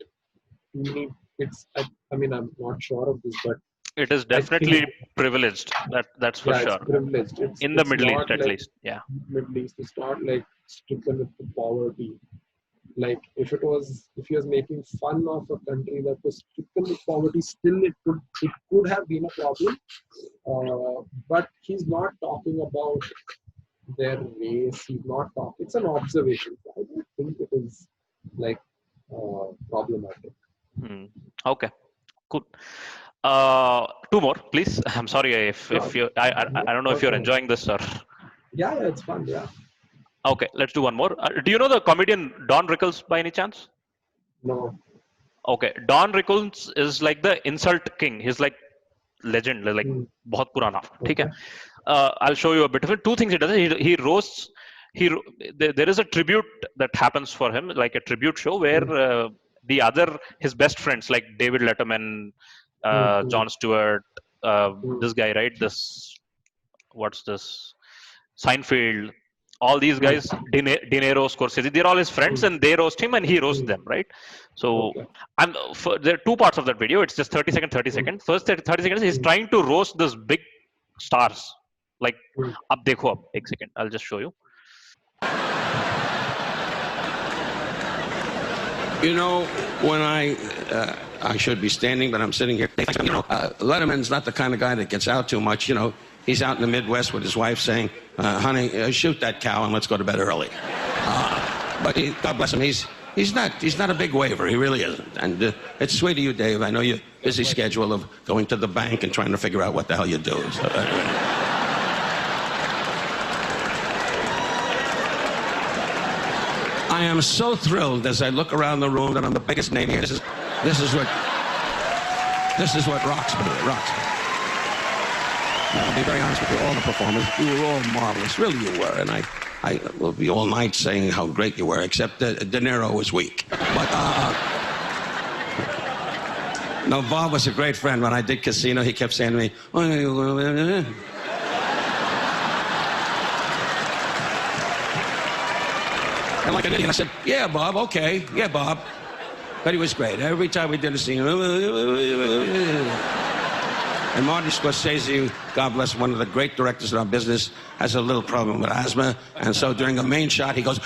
many. I mean, I'm not sure of this, but it is definitely privileged. That's for sure. It's privileged. In the Middle East, at least. Yeah. Middle East. It's not like stricken with the poverty. Like if he was making fun of a country that was stricken with poverty, still it could have been a problem. But he's not talking about their race. He's not talking. It's an observation. I don't think it is like problematic. Okay, cool. Two more, please. I'm sorry if you. I don't know if you're enjoying this or. Yeah, it's fun. Yeah. Okay, let's do one more. Do you know the comedian Don Rickles by any chance? No. Okay, Don Rickles is like the insult king. He's like legend, like बहुत पुराना. ठीक है. I'll show you a bit of it. Two things he does. He roasts. There is a tribute that happens for him, like a tribute show where his best friends like David Letterman, Jon Stewart, this guy, right? What's this? Seinfeld. All these guys, De Niro, Scorsese, they're all his friends, and they roast him, and he roasts them, right? So, there are two parts of that video. It's just 30 seconds. First 30 seconds, he's trying to roast those big stars. Like, ab dekho ab, ek second. I'll just show you. You know, when I should be standing, but I'm sitting here. You know, Letterman's not the kind of guy that gets out too much. You know, he's out in the Midwest with his wife saying, "Honey, shoot that cow and let's go to bed early." But God bless him, he's not a big waver. He really isn't. And it's sweet of you, Dave. I know your busy schedule of going to the bank and trying to figure out what the hell you do. So, I am so thrilled as I look around the room that I'm the biggest name here. This is what This is what rocks me. It rocks me. I'll be very honest with you, all the performers, you were all marvelous. Really you were. And I will be all night saying how great you were, except De Niro was weak. But, no, Bob was a great friend. When I did Casino, he kept saying to me, and like an idiot, I said, yeah, Bob, okay. Yeah, Bob. But he was great. Every time we did a scene, and Martin Scorsese, God bless, one of the great directors in our business, has a little problem with asthma. And so during a main shot, he goes,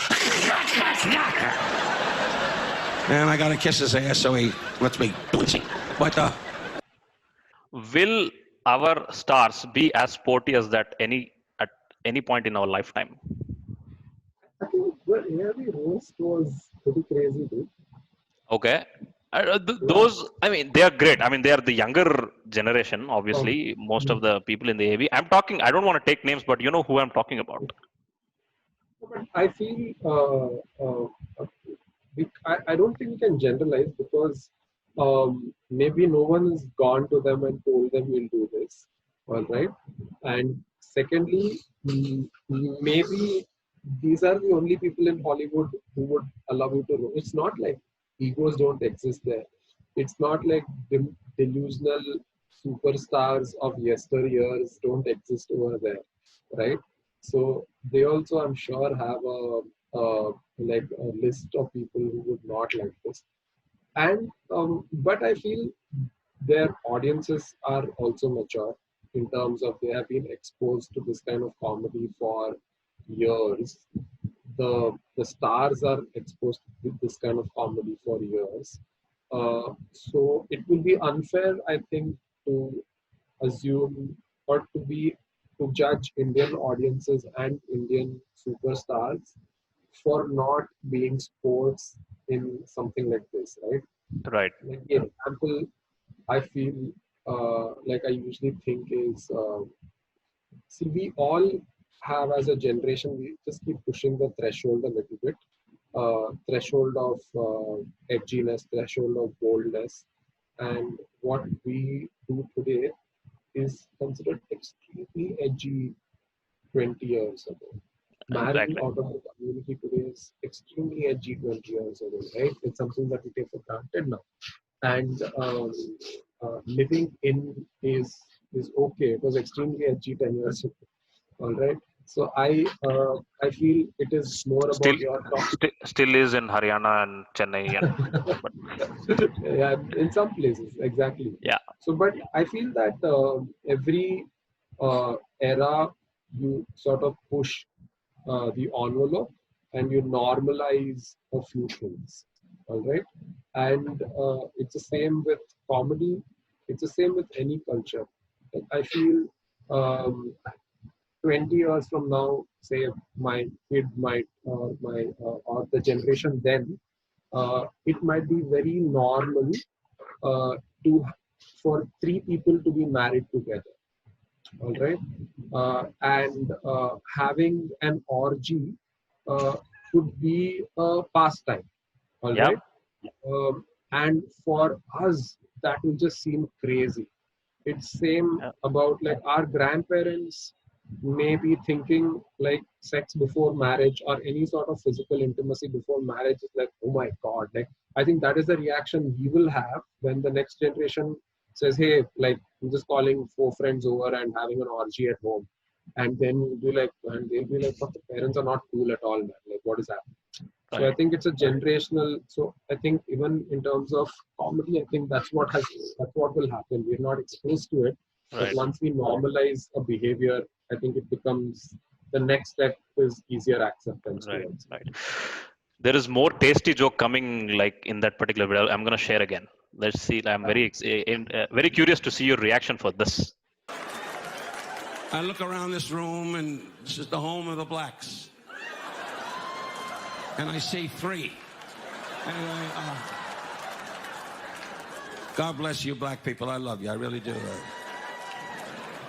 and I got to kiss his ass, so he lets me do it. But, Will our stars be as sporty as that at any point in our lifetime? I think the AIB roast was pretty crazy, dude. Okay. Those, I mean, they are great. I mean, they are the younger generation, obviously, most of the people in the AV. I don't want to take names, but you know who I'm talking about. But I feel, I don't think we can generalize because maybe no one has gone to them and told them we'll do this, all right? And secondly, maybe these are the only people in Hollywood who would allow you to. It's not like egos don't exist there. It's not like delusional superstars of yesteryears don't exist over there, right? So they also, I'm sure, have a list of people who would not like this. And but I feel their audiences are also mature in terms of they have been exposed to this kind of comedy for years. The stars are exposed to this kind of comedy for years. So it will be unfair, I think, to assume or to judge Indian audiences and Indian superstars for not being sports in something like this, right? Right. Like the example I feel like I usually think is, see, we all have as a generation, we just keep pushing the threshold a little bit. Threshold of edginess, threshold of boldness. And what we do today is considered extremely edgy 20 years ago. Marrying Exactly. out of the community today is extremely edgy 20 years ago, right? It's something that we take for granted now. And living in is okay. It was extremely edgy 10 years ago. All right. So I feel it is more about your talk. Still is in Haryana and Chennai and Yeah, in some places, exactly. yeah. So, but I feel that every era you sort of push the envelope and you normalize a few things. All right. And it's the same with comedy. It's the same with any culture. I feel 20 years from now, say my kid might, or the generation then, it might be very normal for three people to be married together. All right. And having an orgy could be a pastime. All Yeah. right. And for us, that will just seem crazy. It's same about like our grandparents may be thinking like sex before marriage or any sort of physical intimacy before marriage is like, oh my God. Like, I think that is the reaction we will have when the next generation says, hey, like, I'm just calling 4 friends over and having an orgy at home. And then you'll be like, and they'll be like, but the parents are not cool at all, man. Like, what is happening? So I think it's a generational. So I think even in terms of comedy, I think that's what will happen. We're not exposed to it, but once we normalize a behavior, I think it becomes the next step is easier acceptance. Right. There is more tasty joke coming like in that particular video. I'm gonna share again. Let's see. I'm very curious to see your reaction for this. I look around this room and this is the home of the blacks. And I see 3. Anyway, God bless you, black people. I love you. I really do.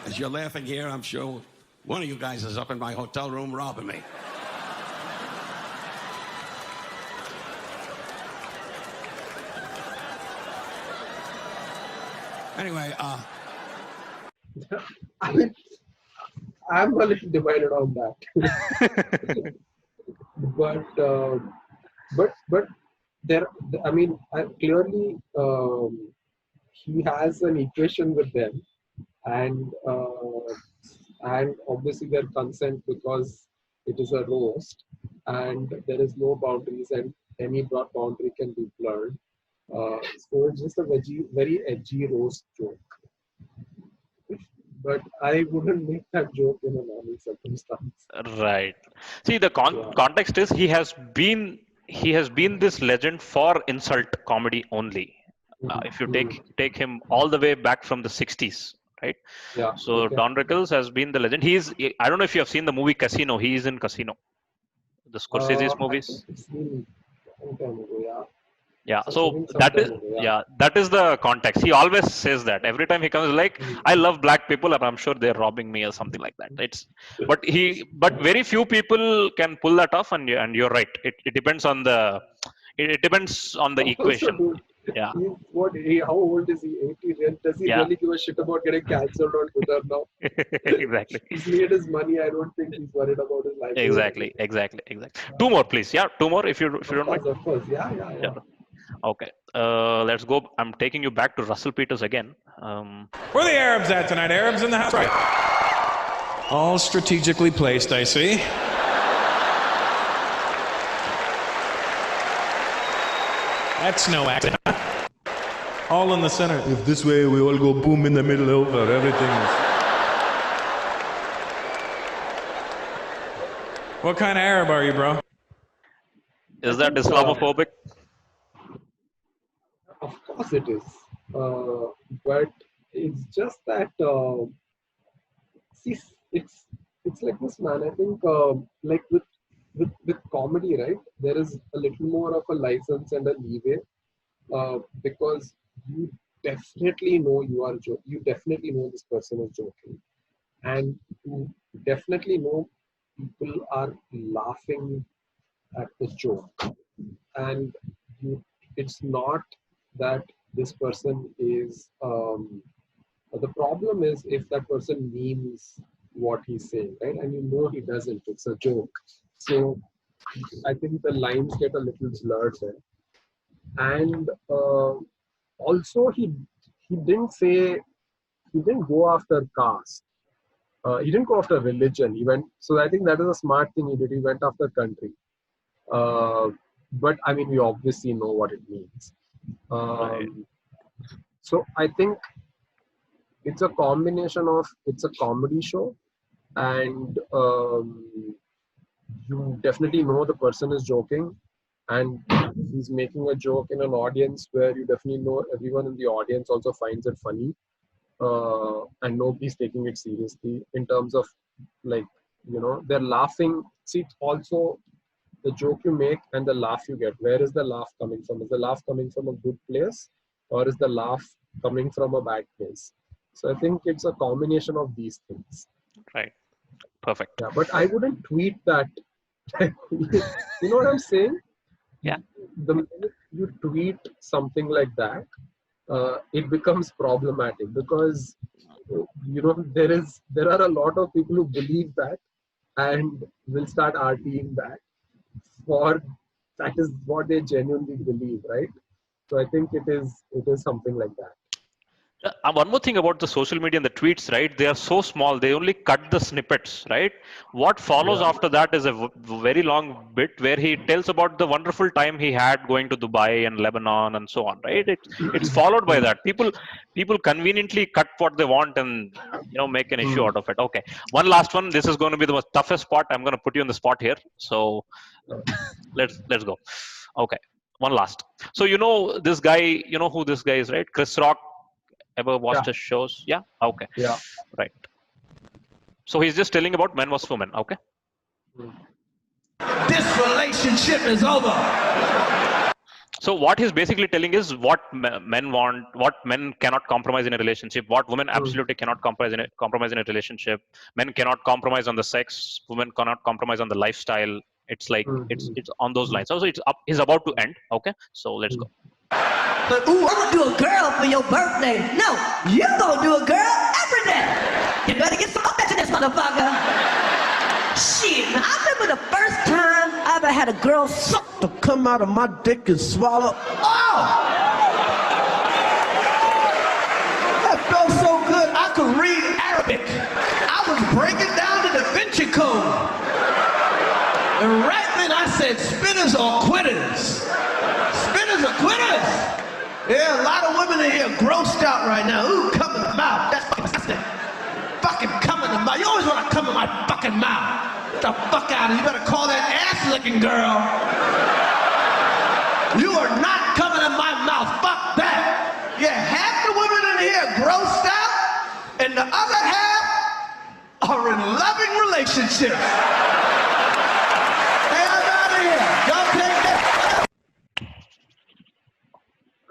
As you're laughing here, I'm sure one of you guys is up in my hotel room robbing me. Anyway, I mean, I'm a little divided on that. but there, I mean, clearly he has an equation with them, and obviously their consent because it is a roast, and there is no boundaries, and any boundary can be blurred. So it's just a very edgy roast joke. But I wouldn't make that joke in a normal circumstance. Right. See, the context is he has been this legend for insult comedy only. If you take him all the way back from the 60s, right? Yeah. So Okay. Don Rickles has been the legend. I don't know if you have seen the movie Casino. He is in Casino, the Scorsese's I movies. think it's been a long time ago, yeah. Yeah, So so even some that time is ago, yeah. that is the context. He always says that every time he comes, like, I love black people, and I'm sure they're robbing me or something like that. But very few people can pull that off, and you're right. It depends on the depends on the Also, equation. dude, Yeah, how old is he? 80? Does he Yeah. really give a shit about getting cancelled on Twitter now? exactly, He's made his money. I don't think he's worried about his life. exactly. Two more, please. Yeah, two more if you don't mind. Of course. Yeah. Yeah. Okay, let's go. I'm taking you back to Russell Peters again. Where are the Arabs at tonight? Arabs in the house? Right. All strategically placed, I see. That's no accident. All in the center. If this way we all go boom in the middle over, everything is... What kind of Arab are you, bro? Is that Islamophobic? Of course it is. But it's just that, see, it's like this, man. I think, like with comedy, right? There is a little more of a license and a leeway, because you definitely know you definitely know this person is joking, and you definitely know people are laughing at the joke, and it's not that this person is the problem is if that person means what he's saying, right? And you know he doesn't, it's a joke. So I think the lines get a little blurred there. And also he didn't go after caste. He didn't go after religion. So I think that is a smart thing he did. He went after country. But I mean, we obviously know what it means. Right. So I think it's a combination of, it's a comedy show, and you definitely know the person is joking, and he's making a joke in an audience where you definitely know everyone in the audience also finds it funny, and nobody's taking it seriously in terms of, like, they're laughing. See, it's also the joke you make and the laugh you get. Where is the laugh coming from? Is the laugh coming from a good place, or is the laugh coming from a bad place? So I think it's a combination of these things. Right. Perfect. Yeah, but I wouldn't tweet that. You know what I'm saying? Yeah. The minute you tweet something like that, it becomes problematic, because there are a lot of people who believe that and will start RTing that, for that is what they genuinely believe, right? So I think it is something like that. One more thing about the social media and the tweets, right? They are so small. They only cut the snippets, right? What follows after that is a very long bit where he tells about the wonderful time he had going to Dubai and Lebanon and so on, right? It's followed by that. People conveniently cut what they want and make an issue out of it. Okay, one last one. This is going to be the most toughest part. I'm going to put you on the spot here. So let's go. Okay, one last. So this guy. You know who this guy is, right? Chris Rock. Ever watched his shows? Yeah. Okay. Yeah. Right. So he's just telling about Men vs. Women. Okay. This relationship is over. So what he's basically telling is what men want, what men cannot compromise in a relationship, what women absolutely cannot compromise in a relationship. Men cannot compromise on the sex. Women cannot compromise on the lifestyle. It's like it's on those lines. So it's up. He's about to end. Okay. So let's go. But ooh, I'm gonna do a girl for your birthday. No, you gonna do a girl every day. You better get some bitch in this motherfucker. Shit, now, I remember the first time I ever had a girl suck to come out of my dick and swallow. Oh! That felt so good, I could read Arabic. I was breaking down the Da Vinci Code. And right then I said, spinners or quitters. Spinners or quitters. Yeah, a lot of women in here grossed out right now. Ooh, come in the mouth. That's fucking disgusting. Fucking come in the mouth. You always want to come in my fucking mouth. Get the fuck out of here. You better call that ass-licking girl. You are not coming in my mouth. Fuck that. Yeah, half the women in here grossed out, and the other half are in loving relationships. Hey, I'm out of here. Y'all take that.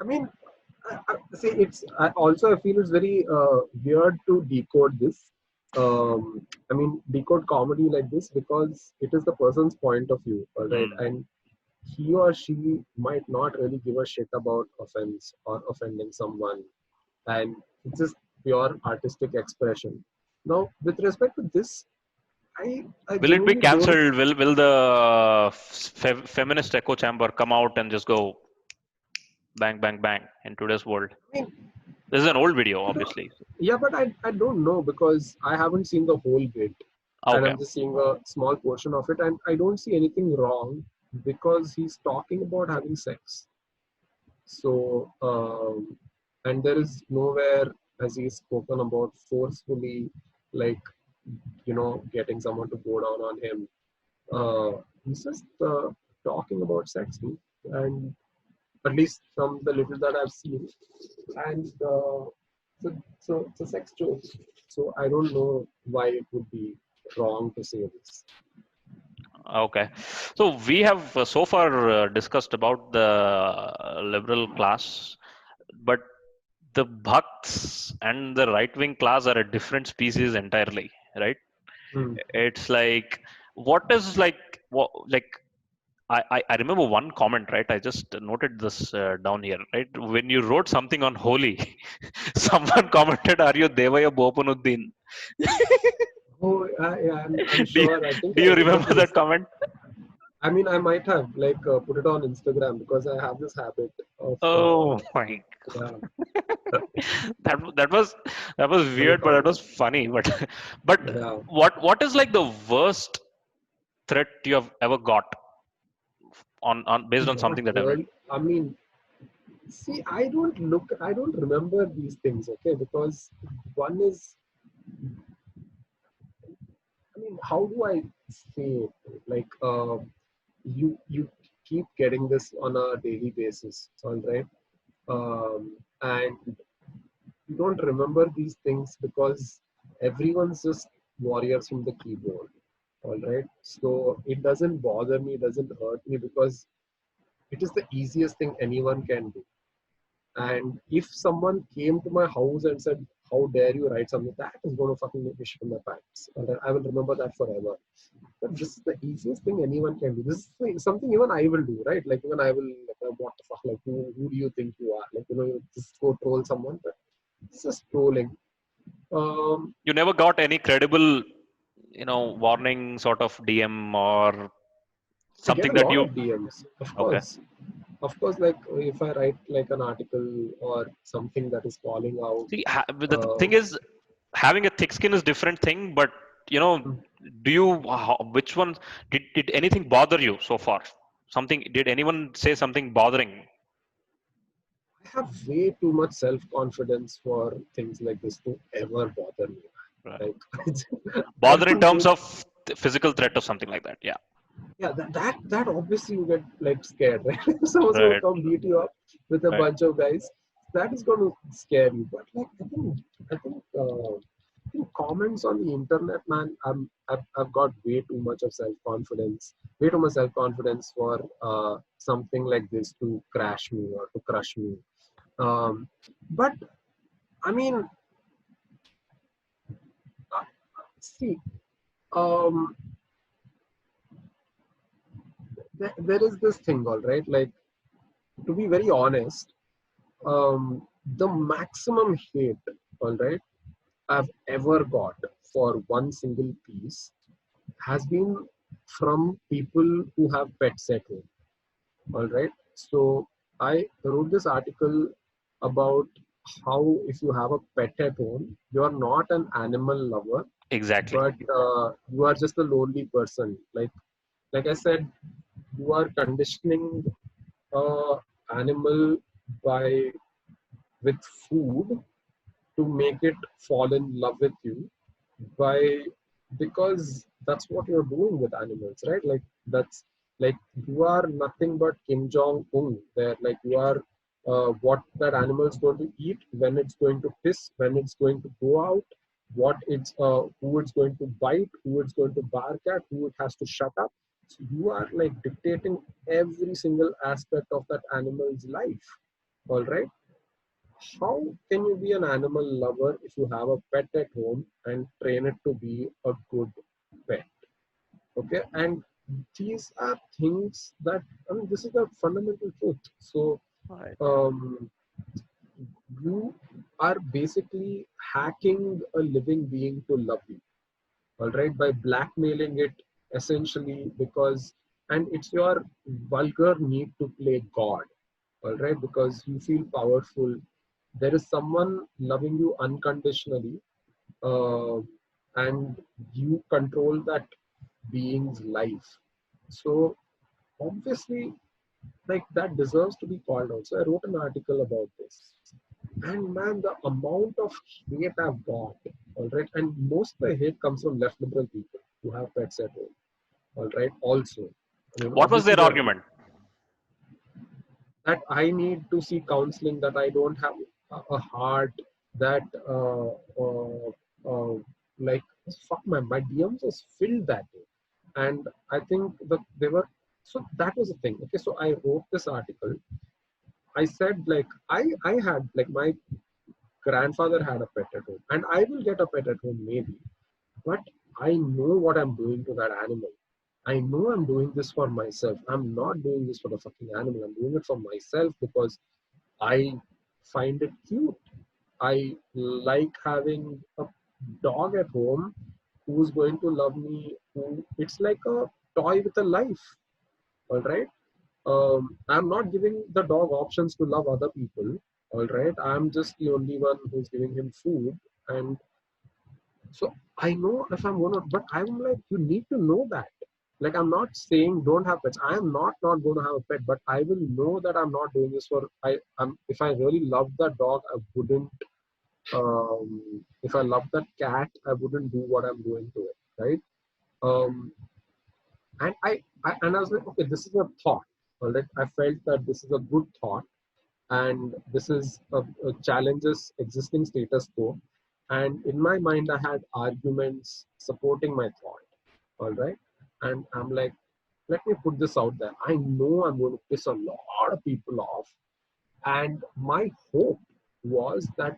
I mean, see, I feel it's very weird to decode this. I mean, decode comedy like this because it is the person's point of view, all right? And he or she might not really give a shit about offense or offending someone, and it's just pure artistic expression. Now, with respect to this, I Will it be genuinely don't- cancelled? Will the feminist echo chamber come out and just go bang, bang, bang in today's world? I mean, This is an old video, obviously. yeah, but I don't know because I haven't seen the whole bit. And Okay. I'm just seeing a small portion of it, and I don't see anything wrong because he's talking about having sex. So, and there is nowhere, as he's spoken about, forcefully, like, getting someone to go down on him. He's just talking about sex, dude. And at least from the little that I've seen. And so it's a sex joke. So I don't know why it would be wrong to say this. Okay. So we have so far discussed about the liberal class, but the Bhakts and the right-wing class are a different species entirely, right? It's like, what is like, I remember one comment, right? I just noted this down here, right? When you wrote something on Holi, someone commented, "Are you Devaiah Bopanna?" Oh, yeah, I'm sure. I think Do you remember that comment? I mean, I might have put it on Instagram because I have this habit of. Oh my Yeah. that was weird, but that was funny. But Yeah. what is like the worst threat you have ever got on based on something that I've read? I mean, see, I don't remember these things, okay? Because one is, I mean, how do I say it? Like, you keep getting this on a daily basis, all right? And you don't remember these things because everyone's just warriors from the keyboard, all right? So it doesn't bother me, it doesn't hurt me because it is the easiest thing anyone can do. And if someone came to my house and said, "How dare you write something?" that is going to fucking make me shit in my pants. And I will remember that forever. But this is the easiest thing anyone can do. This is something even I will do, right? Like even I will, what the fuck? Like who do you think you are? Like you just go troll someone. But it's just trolling. You never got any credible, warning sort of DM or I get something a that lot you. of DMs, of Okay. course. Of course, like if I write like an article or something that is calling out. See, the thing is, having a thick skin is different thing, but do you? Which one did anything bother you so far? Something? Did anyone say something bothering? I have way too much self-confidence for things like this to ever bother me. Right. Like, Bother in terms of physical threat or something like that. Yeah. yeah, that obviously you get like scared, right? Someone's gonna Right. come beat you up with a Right. bunch of guys. That is going to scare you. But like I think comments on the internet, man, I've got way too much of self-confidence, way too much self-confidence for something like this to crash me or to crush me. But I mean, see, there is this thing, all right. Like, to be very honest, The maximum hate, all right, I've ever got for one single piece has been from people who have pets at home. All right. So I wrote this article about how if you have a pet at home, you are not an animal lover, Exactly. but you are just a lonely person. Like I said, you are conditioning a animal by with food to make it fall in love with you by because that's what you're doing with animals, right? Like that's like you are nothing but Kim Jong Un. There, like you are what that animal is going to eat, when it's going to piss, when it's going to go out, what it's who it's going to bite, who it's going to bark at, who it has to shut up. So you are like dictating every single aspect of that animal's life. All right. How can you be an animal lover if you have a pet at home and train it to be a good pet? Okay, and these are things that I mean, this is the fundamental truth. So, Right. um, you are basically hacking a living being to love you, all right, by blackmailing it essentially because, and it's your vulgar need to play God, all right, because you feel powerful. There is someone loving you unconditionally, uh, and you control that being's life. So obviously, like that deserves to be called out. So I wrote an article about this, and man, the amount of hate I've got, all right, and most of the hate comes from left liberal people who have pets at home, all right. Also, I mean, What was obviously their there argument? that I need to see counseling, that I don't have a heart, that like fuck my DMs was filled that day, and I think that they were so that was the thing. Okay, so I wrote this article. I said like I had like my grandfather had a pet at home, and I will get a pet at home maybe, but I know what I'm doing to that animal. I know I'm doing this for myself. I'm not doing this for the fucking animal. I'm doing it for myself because I find it cute. I like having a dog at home who's going to love me. Who it's like a toy with a life. All right. I'm not giving the dog options to love other people. All right. I'm just the only one who's giving him food, and so I know if I'm gonna, but I'm like, you need to know that. Like, I'm not saying don't have pets. I am not going to have a pet, but I will know that I'm not doing this for. If I really love that dog, I wouldn't. If I love that cat, I wouldn't do what I'm doing to it, right? Um, and I was like, okay, this is a thought. All right, I felt that this is a good thought, and this is a challenges existing status quo. And in my mind, I had arguments supporting my thought. All right, and I'm like, let me put this out there. I know I'm going to piss a lot of people off, and my hope was that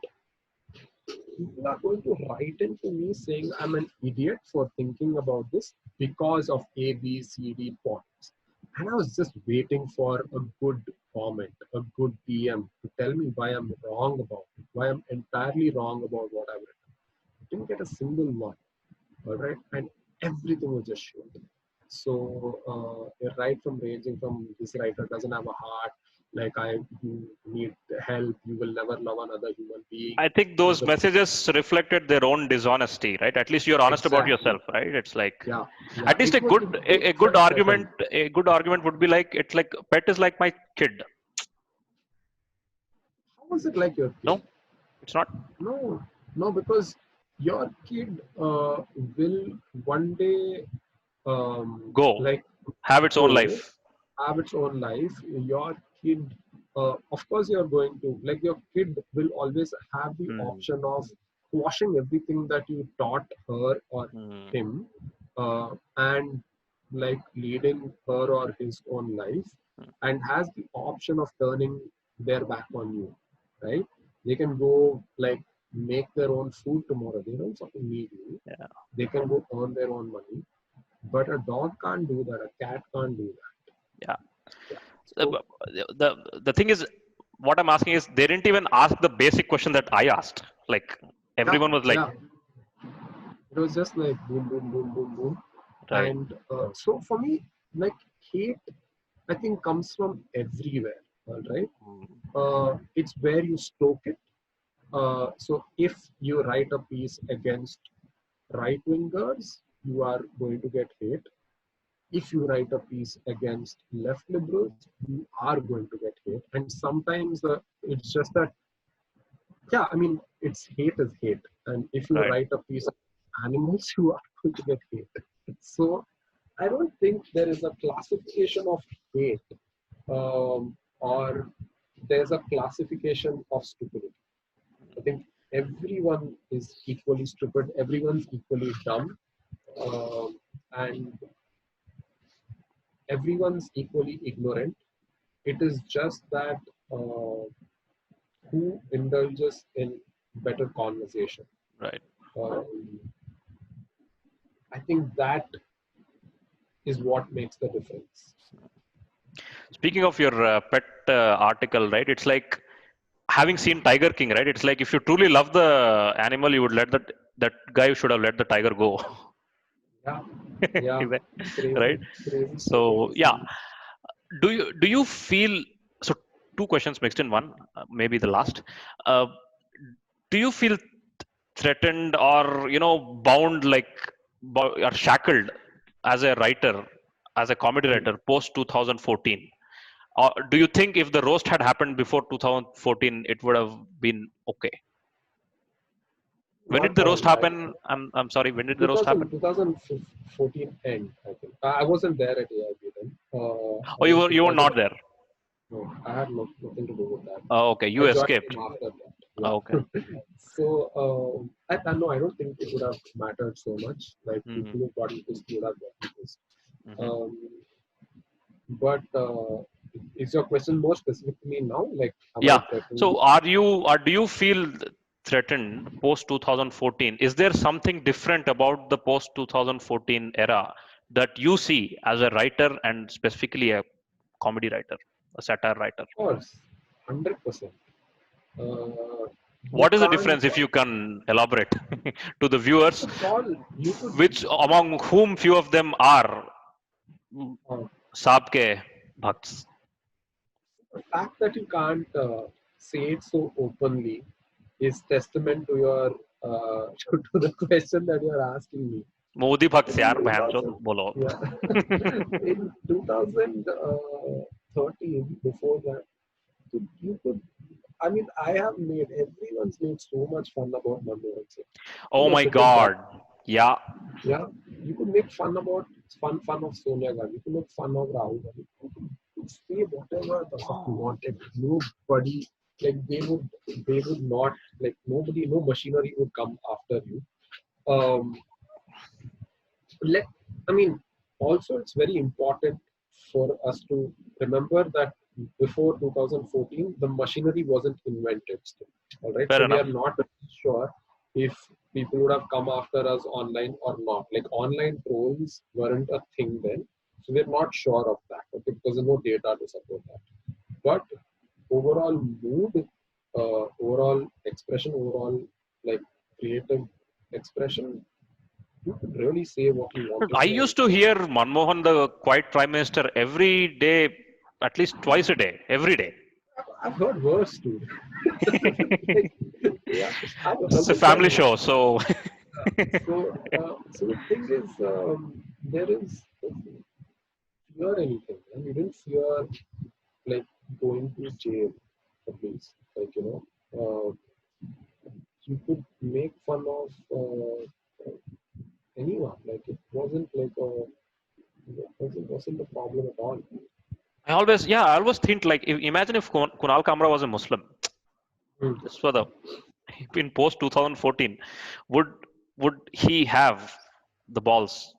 people are going to write into me saying I'm an idiot for thinking about this because of A, B, C, D points. And I was just waiting for a good comment, a good DM to tell me why I'm wrong about it, why I'm entirely wrong about what I've written. I didn't get a single one, all right? And everything was just shit. So, right from ranging from this writer doesn't have a heart, like you need help, you will never love another human being. I think He's those the messages reflected their own dishonesty, right? At least you're honest about exactly. yourself, right? It's like Yeah, yeah. at least It was it a good felt certain. argument. A good argument would be like it's like pet is like my kid. How was it like your kid? No, it's not. No, no, because your kid will one day Go like have its own go life. have its own life. Your kid, of course, you're going to like your kid will always have the Hmm. option of quashing everything that you taught her or Hmm. him, and like leading her or his own life, and has the option of turning their back on you, right? They can go like make their own food tomorrow. They don't fucking need you. Yeah. They can go earn their own money, but a dog can't do that. A cat can't do that. Yeah. Yeah. Uh, So the thing is, what I'm asking is, they didn't even ask the basic question that I asked. Like everyone was like, yeah. It was just like boom, boom, boom, boom, boom. right, And so for me, like hate, I think comes from everywhere. All right. It's where you stoke it. So if you write a piece against right-wingers, you are going to get hate. If you write a piece against left liberals, you are going to get hate. And sometimes it's just that, yeah, I mean, it's hate is hate. And if you right. write a piece of animals, you are going to get hate. So I don't think there is a classification of hate or there's a classification of stupidity. I think everyone is equally stupid, everyone's equally dumb, and everyone's equally ignorant. It is just that who indulges in better conversation. Right. I think that is what makes the difference. Speaking of your pet article, right? It's like having seen Tiger King, right? It's like if you truly love the animal, you would let that guy should have let the tiger go. Yeah, yeah, crazy, right? crazy, So crazy. yeah, do you feel, so two questions mixed in one, maybe the last. Do you feel threatened or bound, like or shackled as a writer, as a comedy writer post 2014? Or do you think if the roast had happened before 2014, it would have been okay? When did Not the all. roast happen? I'm sorry. When did the roast happen? 2014 end, I think. I wasn't there at AIB then. Oh, you were not there. No, I had nothing to do with that. Oh, okay. You I joined escaped. him after that. Oh, okay. So no, I don't think it would have mattered so much. Like people who got this would have gotten this. But is your question more specific to me now? Like, Yeah. So do you feel threatened post 2014? Is there something different about the post 2014 era that you see as a writer and specifically a comedy writer, a satire writer? Of course, 100%. What is the difference, if you can elaborate to the viewers, which among whom few of them are Saab ke bhakts? The fact that you can't say it so openly is testament to your to the question that you are asking me. Modi bhakts yaar, bhanchod, bolo. In 2013, before that, you could. I mean, everyone's made so much fun about Manmohan Singh. Oh my God! Yeah. Yeah, you could make fun of Sonia Gandhi. You could make fun of Rahul Gandhi. You could say whatever the fuck you wanted. Nobody, like they would not, like nobody, no machinery would come after you. Also it's very important for us to remember that before 2014, the machinery wasn't invented still. All right, Fair so enough. we are not sure if people would have come after us online or not. Like online trolls weren't a thing then, so we're not sure of that, okay, because there's no data to support that. But overall mood, overall expression, overall like creative expression, you could really say what you want to I say. used to hear Manmohan, the quiet prime minister, every day, at least twice a day, every day. I've heard worse too. Yeah, It's a family show, so. So the thing is, there is fear anything, and you didn't fear like going to jail, at least. Like you could make fun of anyone. Like it wasn't like wasn't a problem at all. I always think, like, imagine if Kunal Kamra was a Muslim. Just for the, in post 2014, would he have the balls?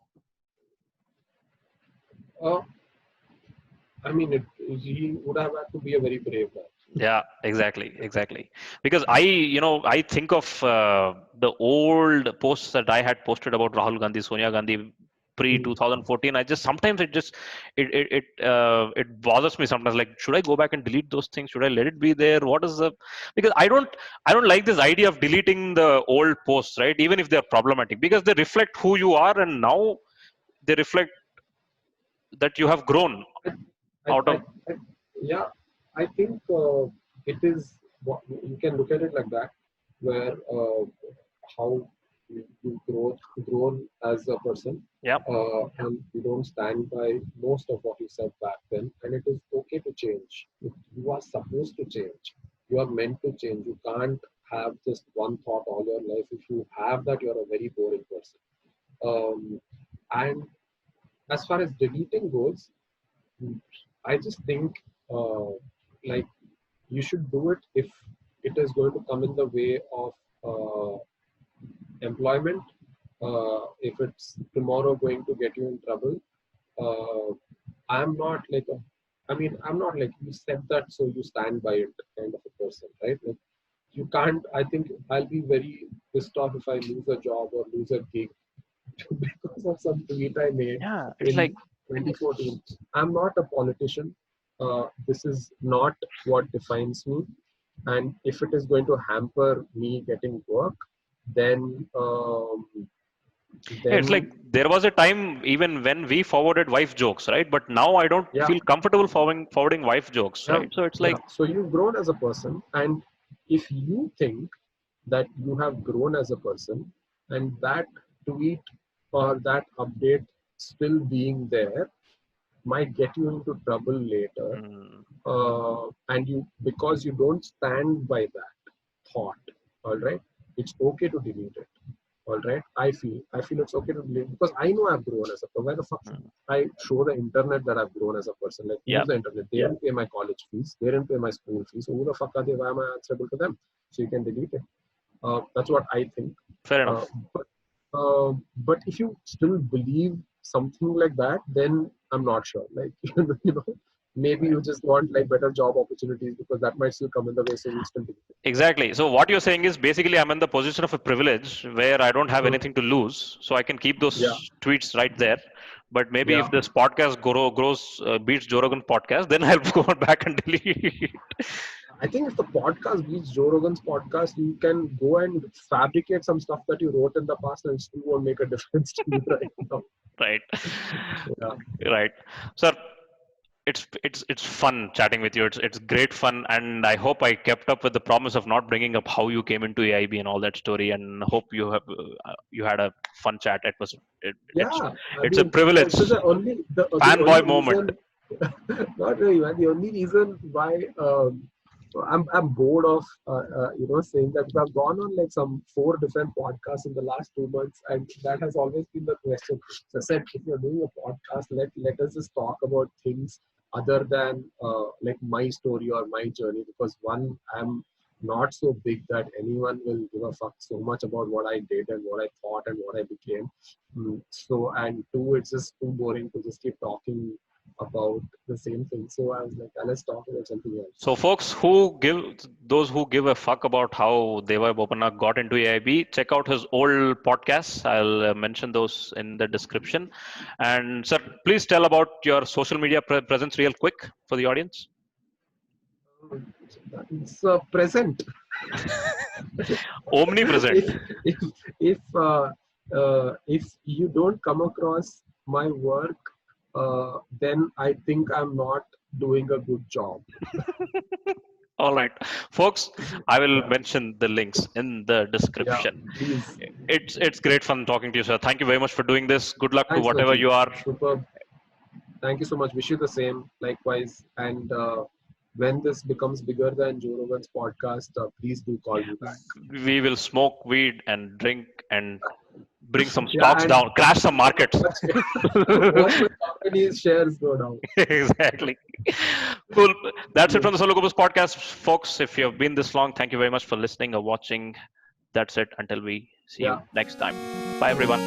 I mean, he would have had to be a very brave man. Yeah, exactly. Because I think of the old posts that I had posted about Rahul Gandhi, Sonia Gandhi pre 2014. I just sometimes it bothers me sometimes. Like, should I go back and delete those things? Should I let it be there? What is the because I don't like this idea of deleting the old posts, right? Even if they're problematic, because they reflect who you are, and now they reflect that you have grown I, out I, of. I, yeah, I think it is. You can look at it like that, where how you grown as a person, Yeah. and you don't stand by most of what you said back then, and it is okay to change. You are supposed to change. You are meant to change. You can't have just one thought all your life. If you have that, you're a very boring person. And as far as deleting goes, I just think like you should do it if it is going to come in the way of employment. If it's tomorrow going to get you in trouble, uh, I'm not like a. I mean, I'm not like you said that, so you stand by it kind of a person, right? Like you can't. I think I'll be very pissed off if I lose a job or lose a gig because of some tweet I made Yeah, it's in like 2014. I'm not a politician. This is not what defines me. And if it is going to hamper me getting work, then yeah, it's like then there was a time even when we forwarded wife jokes, right? But now I don't yeah, feel comfortable forwarding wife jokes, yeah, right? So it's yeah. like, So you've grown as a person, and if you think that you have grown as a person, and that tweet or that update still being there might get you into trouble later, mm, and you because you don't stand by that thought, all right, it's okay to delete it, all right. I feel it's okay to delete because I know I've grown as a person. Why the fuck should mm, I show the internet that I've grown as a person? Like, yeah, use the internet. They didn't pay my college fees, they didn't pay my school fees, so who the fuck are they? Why am I answerable to them? So you can delete it. That's what I think. fair uh, enough. but but if you still believe something like that, then I'm not sure. Like, maybe you just want like better job opportunities because that might still come in the way. So you still do it. Exactly. So what you're saying is basically I'm in the position of a privilege where I don't have anything to lose, so I can keep Yeah, those tweets right there. But maybe yeah. if this podcast grows beats Joe Rogan podcast, then I'll go back and delete. I think if the podcast beats Joe Rogan's podcast, you can go and fabricate some stuff that you wrote in the past and still won't make a difference to you right now. Right. Yeah. Right. Sir, it's fun chatting with you. It's great fun, and I hope I kept up with the promise of not bringing up how you came into AIB and all that story. And hope you had a fun chat. Yeah, I It's a mean, privilege, so the only fanboy moment. reason, not really, man. The only reason why I'm bored of saying that I've gone on like some 4 different podcasts in the last 2 months, and that has always been the question. So I said, if you're doing a podcast, let us just talk about things other than like my story or my journey, because one, I'm not so big that anyone will give a fuck so much about what I did and what I thought and what I became. So, and two, it's just too boring to just keep talking about the same thing. So I was like, let's talk about something else. So, folks, those who give a fuck about how Devaiah Bopanna got into AIB, check out his old podcasts. I'll mention those in the description. And sir, please tell about your social media presence real quick for the audience. It's present. Omnipresent. if if if you don't come across my work, then I think I'm not doing a good job. All right, folks, I will Yeah, mention the links in the yeah, description. please. It's great fun talking to you, sir. Thank you very much for doing this. Good luck to Thanks, whatever Najeeb. you are. Superb. Thank you so much. Wish you the same. Likewise. And when this becomes bigger than Joe Rogan's podcast, please do call me back. We will smoke weed and drink and bring some Yeah, stocks and down, crash some markets. watch my company's shares go down. Exactly. Cool. That's it Yeah. from the Sollu Kaburz podcast, folks. If you have been this long, thank you very much for listening or watching. That's it. Until we see Yeah. you next time. Bye, everyone.